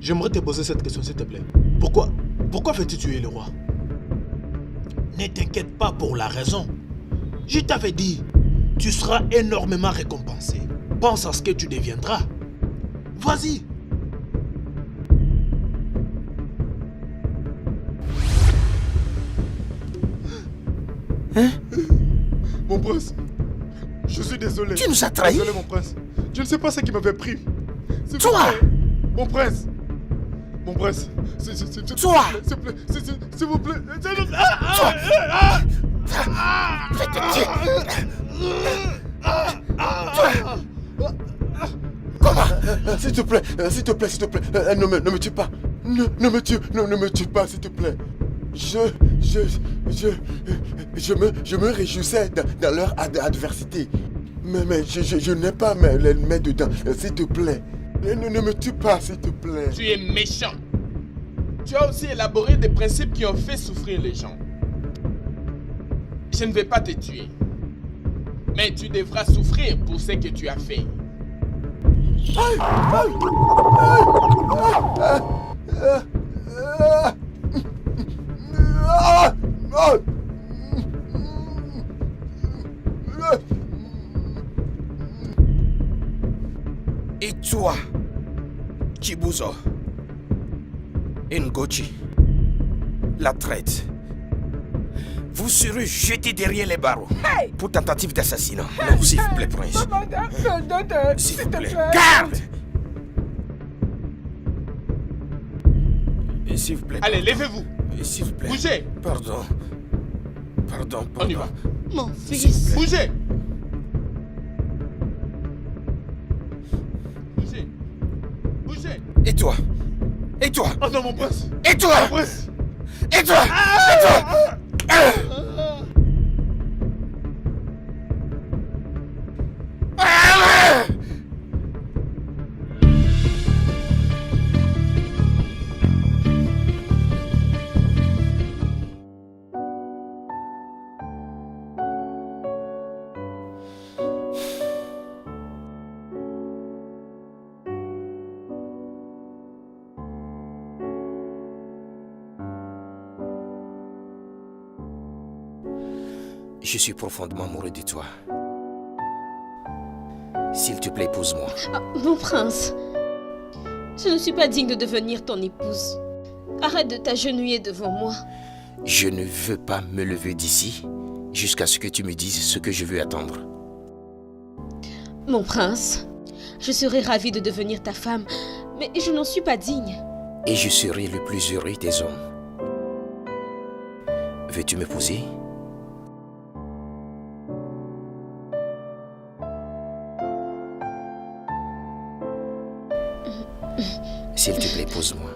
J'aimerais te poser cette question, s'il te plaît. Pourquoi fais-tu tuer le roi? Ne t'inquiète pas pour la raison. Je t'avais dit, tu seras énormément récompensé. Pense à ce que tu deviendras. Vas-y. Hein? Mon prince, je suis désolé. Tu nous as trahis. Désolé, mon prince. Je ne sais pas ce qui m'avait pris. Toi! Mon prince! Mon prince! Toi! S'il vous plaît! S'il vous plaît! Toi! Je vais te tuer! Comment? S'il te plaît, s'il te plaît, s'il te plaît. Ne me tue pas. Ne me tue pas, s'il te plaît. Je me réjouissais dans leur adversité. Mais je n'ai pas les mains dedans. S'il te plaît. Ne me tue pas, s'il te plaît. Tu es méchant. Tu as aussi élaboré des principes qui ont fait souffrir les gens. Je ne vais pas te tuer. Mais tu devras souffrir pour ce que tu as fait. Et toi, Chibuzo, Ngochi, la traite, vous serez jetés derrière les barreaux pour tentative d'assassinat. Non, s'il vous plaît, prince. S'il vous plaît, garde! S'il vous plaît. Allez, levez-vous. S'il vous plaît. Bougez. Pardon. On y va. Mon fils. Bougez. Bougez. Et toi? Oh non, mon prince. Et toi? Mon prince. Et toi? Je suis profondément amoureux de toi. S'il te plaît, épouse-moi. Ah, mon prince, je ne suis pas digne de devenir ton épouse. Arrête de t'agenouiller devant moi. Je ne veux pas me lever d'ici jusqu'à ce que tu me dises ce que je veux attendre. Mon prince, je serais ravie de devenir ta femme, mais je n'en suis pas digne. Et je serai le plus heureux des hommes. Veux-tu m'épouser? S'il te plaît, épouse-moi.